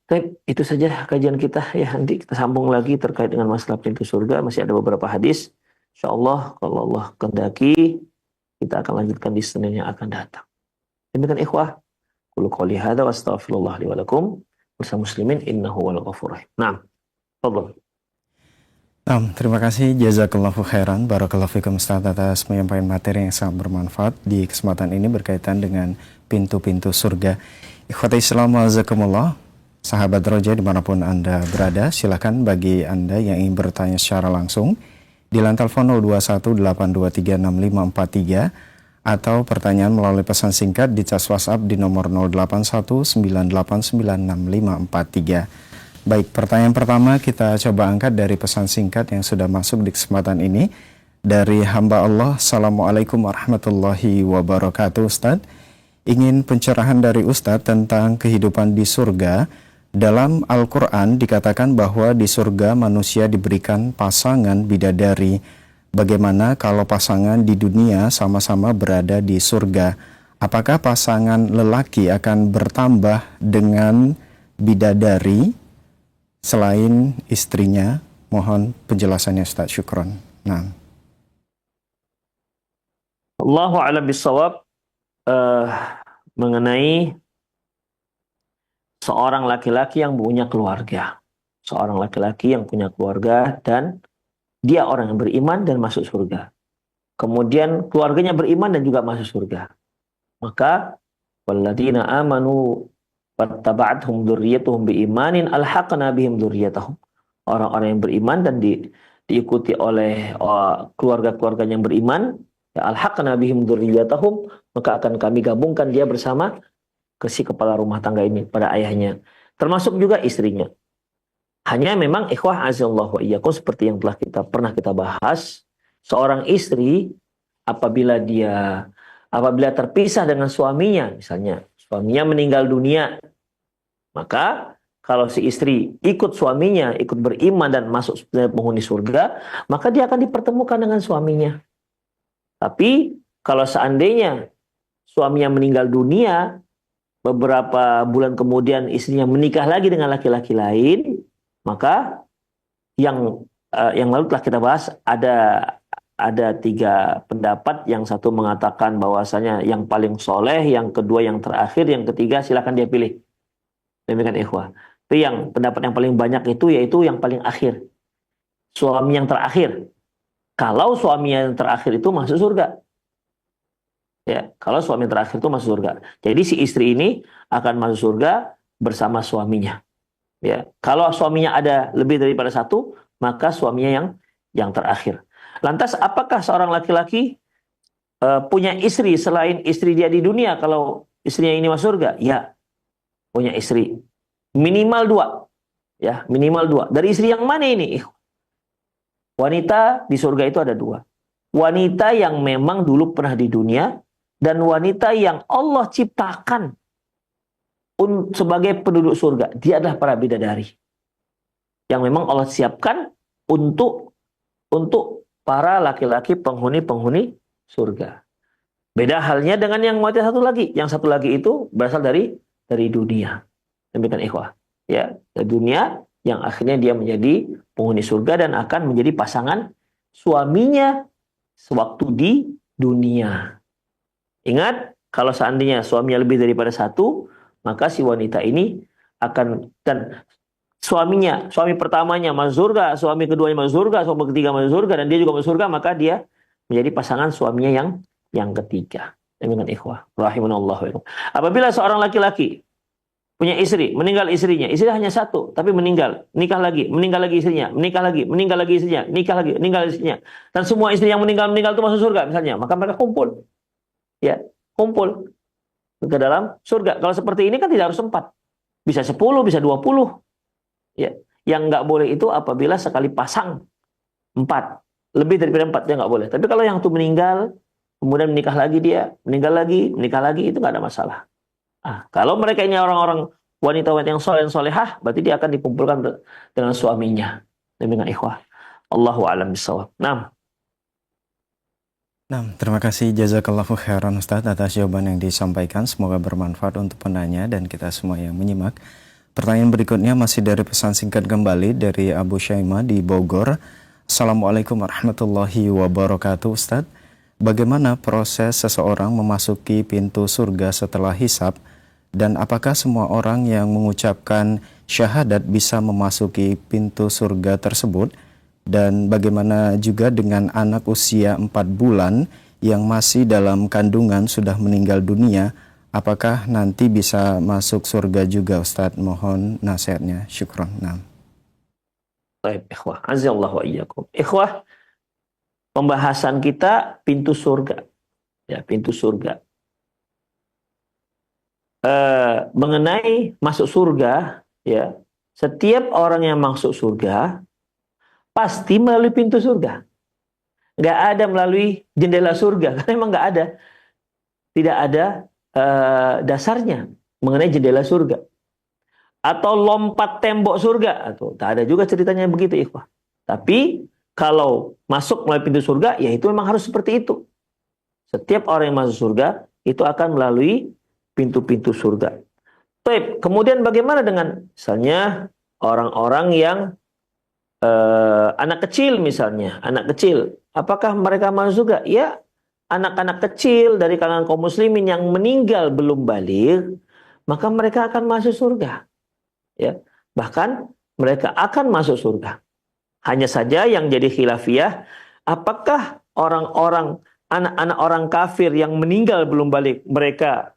Baik, itu saja kajian kita ya. Nanti kita sambung lagi terkait dengan masalah pintu surga. Masih ada beberapa hadis. Insyaallah kalau Allah kehendaki kita akan lanjutkan di Senin yang akan datang. Demikian ikhwah. Qul qouli hadza wa astaghfirullah li wa lakum. Bersama muslimin innahu wal ghafurur rahim. Naam. Fadhal. Terima kasih jazakallahu khairan barakallahu fikum Ustaz atas penyampaian materi yang sangat bermanfaat di kesempatan ini berkaitan dengan pintu-pintu surga. Ikhwati Islam wazakumullah, sahabat Roja dimanapun Anda berada, silakan bagi Anda yang ingin bertanya secara langsung di line telepon 0218236543 atau pertanyaan melalui pesan singkat di cas WhatsApp di nomor 0819896543. Baik, pertanyaan pertama kita coba angkat dari pesan singkat yang sudah masuk di kesempatan ini dari hamba Allah. Assalamualaikum warahmatullahi wabarakatuh. Ustadz, ingin pencerahan dari Ustadz tentang kehidupan di surga. Dalam Al-Quran dikatakan bahwa di surga manusia diberikan pasangan bidadari. Bagaimana kalau pasangan di dunia sama-sama berada di surga? Apakah pasangan lelaki akan bertambah dengan bidadari selain istrinya? Mohon penjelasannya Ustaz, syukron. Nah. Allahu a'lam bishawab, mengenai seorang laki-laki yang punya keluarga. Seorang laki-laki yang punya keluarga dan dia orang yang beriman dan masuk surga. Kemudian keluarganya beriman dan juga masuk surga. Maka walladzina amanu wattaba'athum dzurriyyatuhum biimanin alhaqna bihim dzurriyyatahum. Orang-orang yang beriman dan diikuti oleh keluarga-keluarganya yang beriman, ya alhaqna bihim dzurriyyatahum, maka akan kami gabungkan dia bersama si kepala rumah tangga ini pada ayahnya, termasuk juga istrinya. Hanya memang ikhwah azallahu wa iyyakum, seperti yang pernah kita bahas, seorang istri apabila terpisah dengan suaminya, misalnya suaminya meninggal dunia, maka kalau si istri ikut suaminya, ikut beriman dan masuk penghuni surga, maka dia akan dipertemukan dengan suaminya. Tapi kalau seandainya suaminya meninggal dunia, beberapa bulan kemudian istrinya menikah lagi dengan laki-laki lain, maka yang lalu telah kita bahas, ada 3 pendapat. Yang satu mengatakan bahwasanya yang paling soleh, yang kedua yang terakhir, yang ketiga silakan dia pilih. Demikian ikhwah. Tapi yang pendapat yang paling banyak itu yaitu yang paling akhir, suami yang terakhir. Kalau suami yang terakhir itu masuk surga, ya, kalau suami yang terakhir itu masuk surga. Jadi si istri ini akan masuk surga bersama suaminya. Ya, kalau suaminya ada lebih daripada satu, maka suaminya yang terakhir. Lantas apakah seorang laki-laki punya istri selain istri dia di dunia kalau istrinya ini masuk surga? Ya, punya istri. Minimal 2. Ya, minimal 2. Dari istri yang mana ini? Wanita di surga itu ada 2. Wanita yang memang dulu pernah di dunia dan wanita yang Allah ciptakan sebagai penduduk surga. Dia adalah para bidadari yang memang Allah siapkan untuk para laki-laki penghuni surga. Beda halnya dengan yang wanita satu lagi. Yang satu lagi itu berasal dari dunia. Demikian ikhwah. Ya, dari dunia yang akhirnya dia menjadi penghuni surga dan akan menjadi pasangan suaminya sewaktu di dunia. Ingat, kalau seandainya suaminya lebih daripada satu, maka si wanita ini akan, dan suami pertamanya masuk surga, suami keduanya masuk surga, suami ketiga masuk surga, dan dia juga masuk surga, maka dia menjadi pasangan suaminya yang ketiga. Demikian ikhwah rahimanallahu. Apabila seorang laki-laki punya istri, meninggal istrinya hanya satu, tapi meninggal lagi istrinya, meninggal lagi istrinya, dan semua istri yang meninggal itu masuk surga misalnya, maka mereka kumpul ke dalam surga. Kalau seperti ini kan tidak harus 4, bisa 10, bisa 20. Ya, yang nggak boleh itu apabila sekali pasang 4, lebih daripada 4 dia nggak boleh. Tapi kalau yang itu meninggal, kemudian menikah lagi dia, meninggal lagi, itu nggak ada masalah. Kalau mereka ini orang-orang wanita-wanita yang soleh, solehah, berarti dia akan dikumpulkan dengan suaminya. Demikian ikhwah. Allahu a'lam bishawab. Terima kasih jazakallahu khairan Ustaz atas jawaban yang disampaikan. Semoga bermanfaat untuk penanya dan kita semua yang menyimak. Pertanyaan berikutnya masih dari pesan singkat kembali dari Abu Syaimah di Bogor. Assalamualaikum warahmatullahi wabarakatuh Ustaz. Bagaimana proses seseorang memasuki pintu surga setelah hisab? Dan apakah semua orang yang mengucapkan syahadat bisa memasuki pintu surga tersebut? Dan bagaimana juga dengan anak usia 4 bulan yang masih dalam kandungan sudah meninggal dunia, apakah nanti bisa masuk surga juga Ustadz? Mohon nasihatnya. Syukran. Nah. Baik, ikhwah. Azza wa iyyakum. Ikhwah, pembahasan kita pintu surga. Ya, pintu surga. Mengenai masuk surga, ya, setiap orang yang masuk surga pasti melalui pintu surga. Nggak ada melalui jendela surga, karena memang nggak ada, tidak ada dasarnya mengenai jendela surga atau lompat tembok surga, atau tak ada juga ceritanya begitu, ikhwah. Tapi kalau masuk melalui pintu surga, ya itu memang harus seperti itu. Setiap orang yang masuk surga itu akan melalui pintu-pintu surga. Baik, kemudian bagaimana dengan misalnya orang-orang yang anak kecil misalnya, anak kecil, apakah mereka masuk surga? Ya, anak-anak kecil dari kalangan kaum muslimin yang meninggal belum baligh, maka mereka akan masuk surga. Ya, bahkan mereka akan masuk surga. Hanya saja yang jadi khilafiyah, apakah orang-orang anak-anak orang kafir yang meninggal belum balik mereka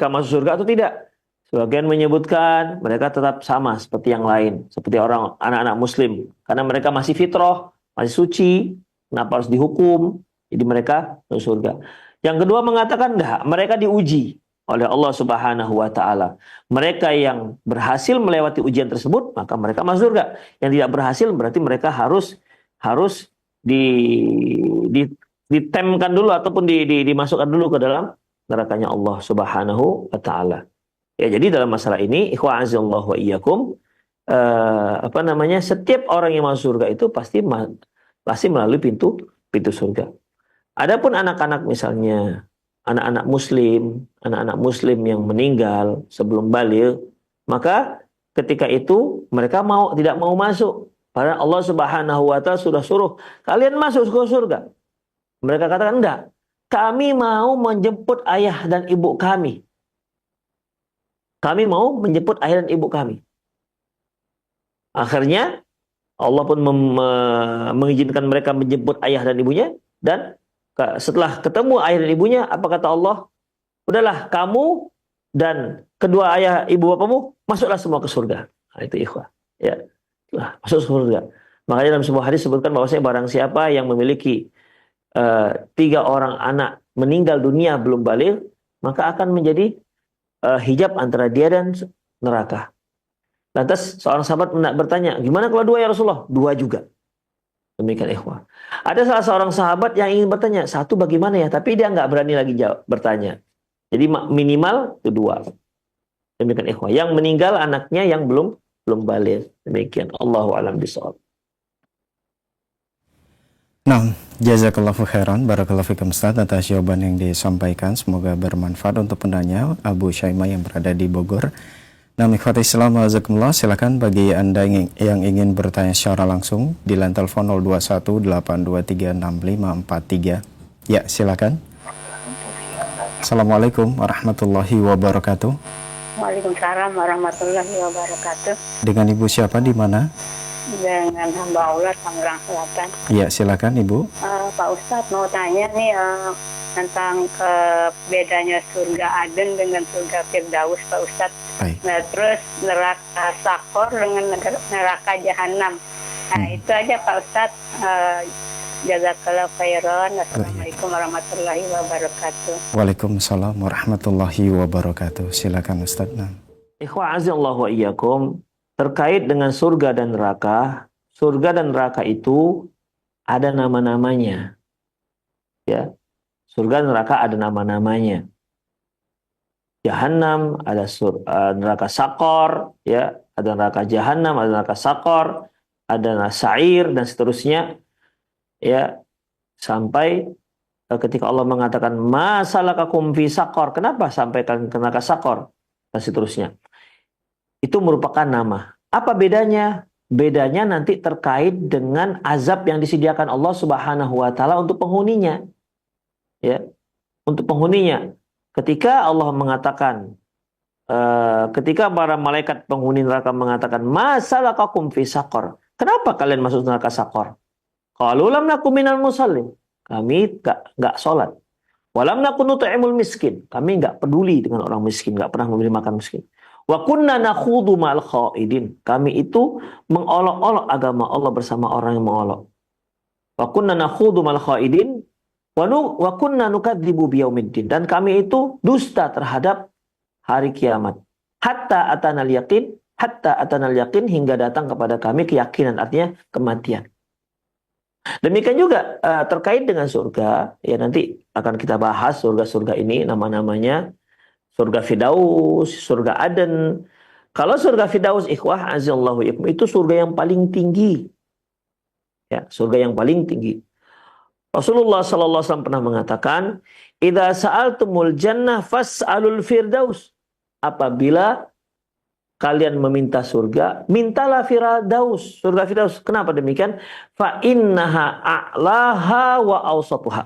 masuk surga atau tidak? Sebagian menyebutkan mereka tetap sama seperti yang lain, seperti orang anak-anak muslim, karena mereka masih fitrah, masih suci, kenapa harus dihukum? Jadi mereka masuk surga. Yang kedua mengatakan enggak, mereka diuji oleh Allah Subhanahu wa taala. Mereka yang berhasil melewati ujian tersebut, maka mereka masuk surga. Yang tidak berhasil berarti mereka harus ditemkan dulu ataupun dimasukkan dulu ke dalam nerakanya Allah Subhanahu wa taala. Ya, jadi dalam masalah ini ikhwan azallahu wa iyyakum, setiap orang yang masuk surga itu pasti melalui pintu surga. Adapun anak-anak misalnya anak-anak muslim yang meninggal sebelum baligh, maka ketika itu mereka tidak mau masuk. Karena Allah Subhanahu wa taala sudah suruh kalian masuk ke surga. Mereka katakan enggak. Kami mau menjemput ayah dan ibu kami. Kami mau menjemput ayah dan ibu kami. Akhirnya Allah pun mengizinkan mereka menjemput ayah dan ibunya, dan setelah ketemu ayah dan ibunya, apa kata Allah? Udahlah, kamu dan kedua ayah ibu bapamu masuklah semua ke surga. Nah, itu ikhwah. Ya, masuk surga. Makanya dalam sebuah hadis sebutkan bahwasanya barang siapa yang memiliki 3 orang anak meninggal dunia belum baligh, maka akan menjadi hijab antara dia dan neraka. Lantas seorang sahabat bertanya, gimana kalau 2 ya Rasulullah? 2 juga. Demikian ikhwah. Ada salah seorang sahabat yang ingin bertanya, 1 bagaimana ya? Tapi dia nggak berani lagi bertanya. Jadi minimal itu 2. Demikian ikhwah. Yang meninggal anaknya yang belum baligh. Demikian. Allahu a'lam bishawab. Nah, jazakallahu khairan, barakallahu fikum Ustaz atas jawaban yang disampaikan. Semoga bermanfaat untuk penanya Abu Syaimah yang berada di Bogor. Nah, ikhwati Islam, wajazakumullah, silakan bagi Anda yang ingin bertanya secara langsung di line telepon 0218236543. Ya, silakan. Assalamualaikum warahmatullahi wabarakatuh. Waalaikumsalam warahmatullahi wabarakatuh. Dengan Ibu siapa, di mana? Dengan hamba Allah Tangerang Selatan. Iya, silakan Ibu. Pak Ustadz mau tanya nih tentang bedanya surga Aden dengan surga Firdaus, Pak Ustadz. Baik. Nah, terus neraka Sakor dengan neraka Jahanam. Nah, itu aja Pak Ustadz. Jazakallahu khairan. Assalamualaikum warahmatullahi wabarakatuh. Waalaikumsalam warahmatullahi wabarakatuh. Silakan Ustadz. Ikhwan azallahu wa iyyakum, terkait dengan surga dan neraka itu ada nama-namanya. Ya. Surga dan neraka ada nama-namanya. Jahannam, ada neraka Sakor, ya, ada neraka Jahannam, ada neraka Sakor, ada neraka Sa'ir dan seterusnya. Ya, sampai ketika Allah mengatakan masalakakum fi Sakor, kenapa sampai ke neraka Sakor dan seterusnya. Itu merupakan nama. Apa bedanya? Bedanya nanti terkait dengan azab yang disediakan Allah Subhanahu wa taala untuk penghuninya. Ya, untuk penghuninya. Ketika Allah mengatakan, ketika para malaikat penghuni neraka mengatakan, masalakakum fi Sakor. Kenapa kalian masuk neraka Sakor? Qalu lam nakum minal musallin. Kami nggak sholat. Walam nakun nut'imul miskin. Kami nggak peduli dengan orang miskin, nggak pernah memberi makan miskin. Wa kunna nakhudu ma'al khaidin. Kami itu mengolok-olok agama Allah bersama orang yang mengolok. Wa kunna nakhudu ma'al khaidin wa kunna nukadzibu biyaumiddin. Dan kami itu dusta terhadap hari kiamat. Hatta atanal yaqin hingga datang kepada kami keyakinan, artinya kematian. Demikian juga terkait dengan surga, ya nanti akan kita bahas surga-surga ini, nama-namanya. Surga Firdaus, surga Aden. Kalau surga Firdaus, ikhwah azallahu ikum, itu surga yang paling tinggi. Ya, surga yang paling tinggi. Rasulullah sallallahu alaihi wasallam pernah mengatakan, "Idza sa'altumul jannah fas'alul firdaus." Apabila kalian meminta surga, mintalah Firdaus, surga Firdaus. Kenapa demikian? Fa innaha a'laha wa awsatuha.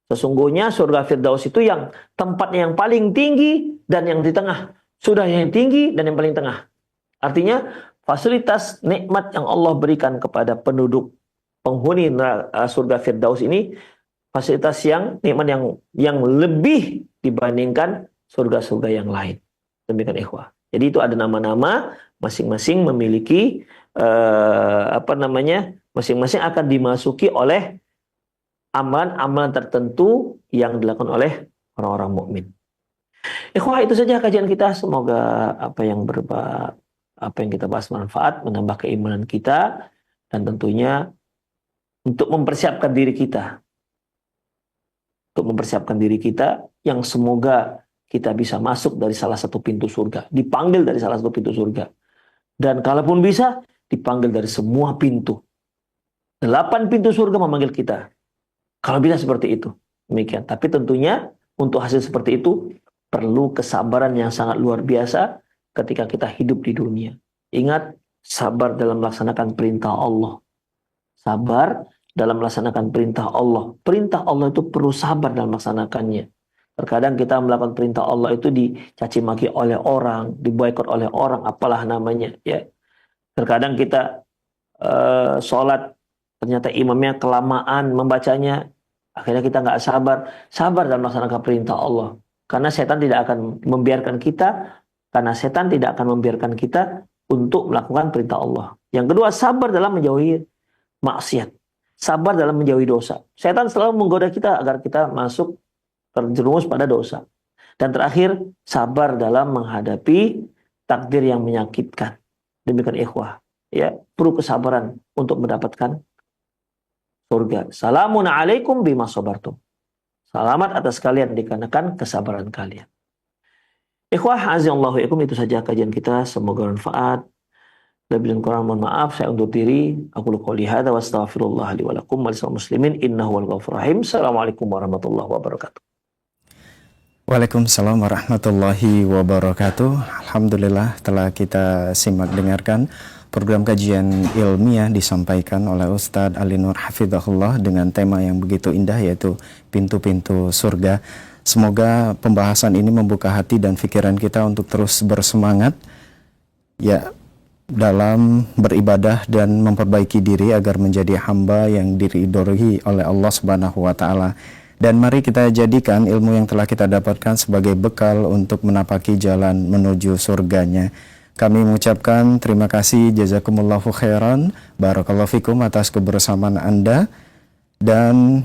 Sesungguhnya surga Firdaus itu yang tempatnya yang paling tinggi dan yang di tengah. Sudah yang tinggi dan yang paling tengah. Artinya fasilitas nikmat yang Allah berikan kepada penduduk penghuni surga Firdaus ini, fasilitas yang nikmat yang lebih dibandingkan surga-surga yang lain. Demikian ikhwah. Jadi itu ada nama-nama, masing-masing memiliki masing-masing akan dimasuki oleh amalan-amalan tertentu yang dilakukan oleh orang-orang mukmin. Ikhwah, itu saja kajian kita. Semoga apa yang kita bahas bermanfaat, menambah keimanan kita, dan tentunya untuk mempersiapkan diri kita. Untuk mempersiapkan diri kita yang semoga kita bisa masuk dari salah satu pintu surga. Dipanggil dari salah satu pintu surga. Dan kalaupun bisa, dipanggil dari semua pintu. 8 pintu surga memanggil kita. Kalau bisa seperti itu. Demikian. Tapi tentunya untuk hasil seperti itu, perlu kesabaran yang sangat luar biasa ketika kita hidup di dunia. Ingat, sabar dalam melaksanakan perintah Allah. Sabar dalam melaksanakan perintah Allah. Perintah Allah itu perlu sabar dalam melaksanakannya. Terkadang kita melakukan perintah Allah itu dicaci maki oleh orang, diboikot oleh orang, apalah namanya, ya. Terkadang kita sholat, ternyata imamnya kelamaan membacanya, akhirnya kita nggak sabar dalam melaksanakan perintah Allah. Karena setan tidak akan membiarkan kita, untuk melakukan perintah Allah. Yang kedua, sabar dalam menjauhi maksiat, sabar dalam menjauhi dosa. Setan selalu menggoda kita agar kita terjerumus pada dosa. Dan terakhir, sabar dalam menghadapi takdir yang menyakitkan. Demikian ikhwah. Ya, perlu kesabaran untuk mendapatkan surga. Salamun alaikum bima sabartum. Selamat atas kalian dikarenakan kesabaran kalian. Ikhwah azallahu ikum, itu saja kajian kita. Semoga bermanfaat. Lebih dan kurang mohon maaf, saya undur diri. Aku qouli hadza wa astaghfirullah li wa lakum wa lisal muslimin innahu wal ghafurur rahim. Assalamualaikum warahmatullahi wabarakatuh. Waalaikumsalam warahmatullahi wabarakatuh. Alhamdulillah telah kita simak dengarkan program kajian ilmiah disampaikan oleh Ustadz Ali Nur Hafidhahullah dengan tema yang begitu indah, yaitu pintu-pintu surga. Semoga pembahasan ini membuka hati dan pikiran kita untuk terus bersemangat ya dalam beribadah dan memperbaiki diri agar menjadi hamba yang diridhoi oleh Allah Subhanahu wa taala. Dan mari kita jadikan ilmu yang telah kita dapatkan sebagai bekal untuk menapaki jalan menuju surganya. Kami mengucapkan terima kasih, jazakumullahu khairan, barakallahu fikum atas kebersamaan Anda. Dan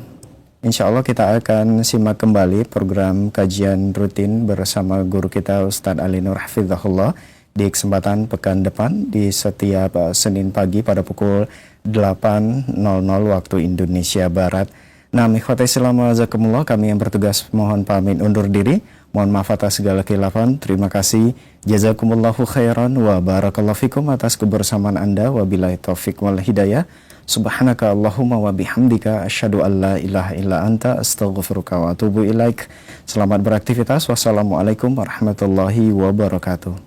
insya Allah kita akan simak kembali program kajian rutin bersama guru kita Ustadz Ali Nur Hafidhahullah di kesempatan pekan depan di setiap Senin pagi pada pukul 8.00 waktu Indonesia Barat. Nah, ikhwati Islam wajazakumullah, kami yang bertugas mohon pamit undur diri. Mohon maaf atas segala khilafan. Terima kasih. Jazakumullahu khairan wa barakallahu fikum atas kebersamaan Anda. Wabillahi taufik wal hidayah. Subhanaka Allahumma wa bihamdika asyhadu an la ilaha illa anta astaghfiruka wa atubu ilaik. Selamat beraktivitas. Wassalamualaikum warahmatullahi wabarakatuh.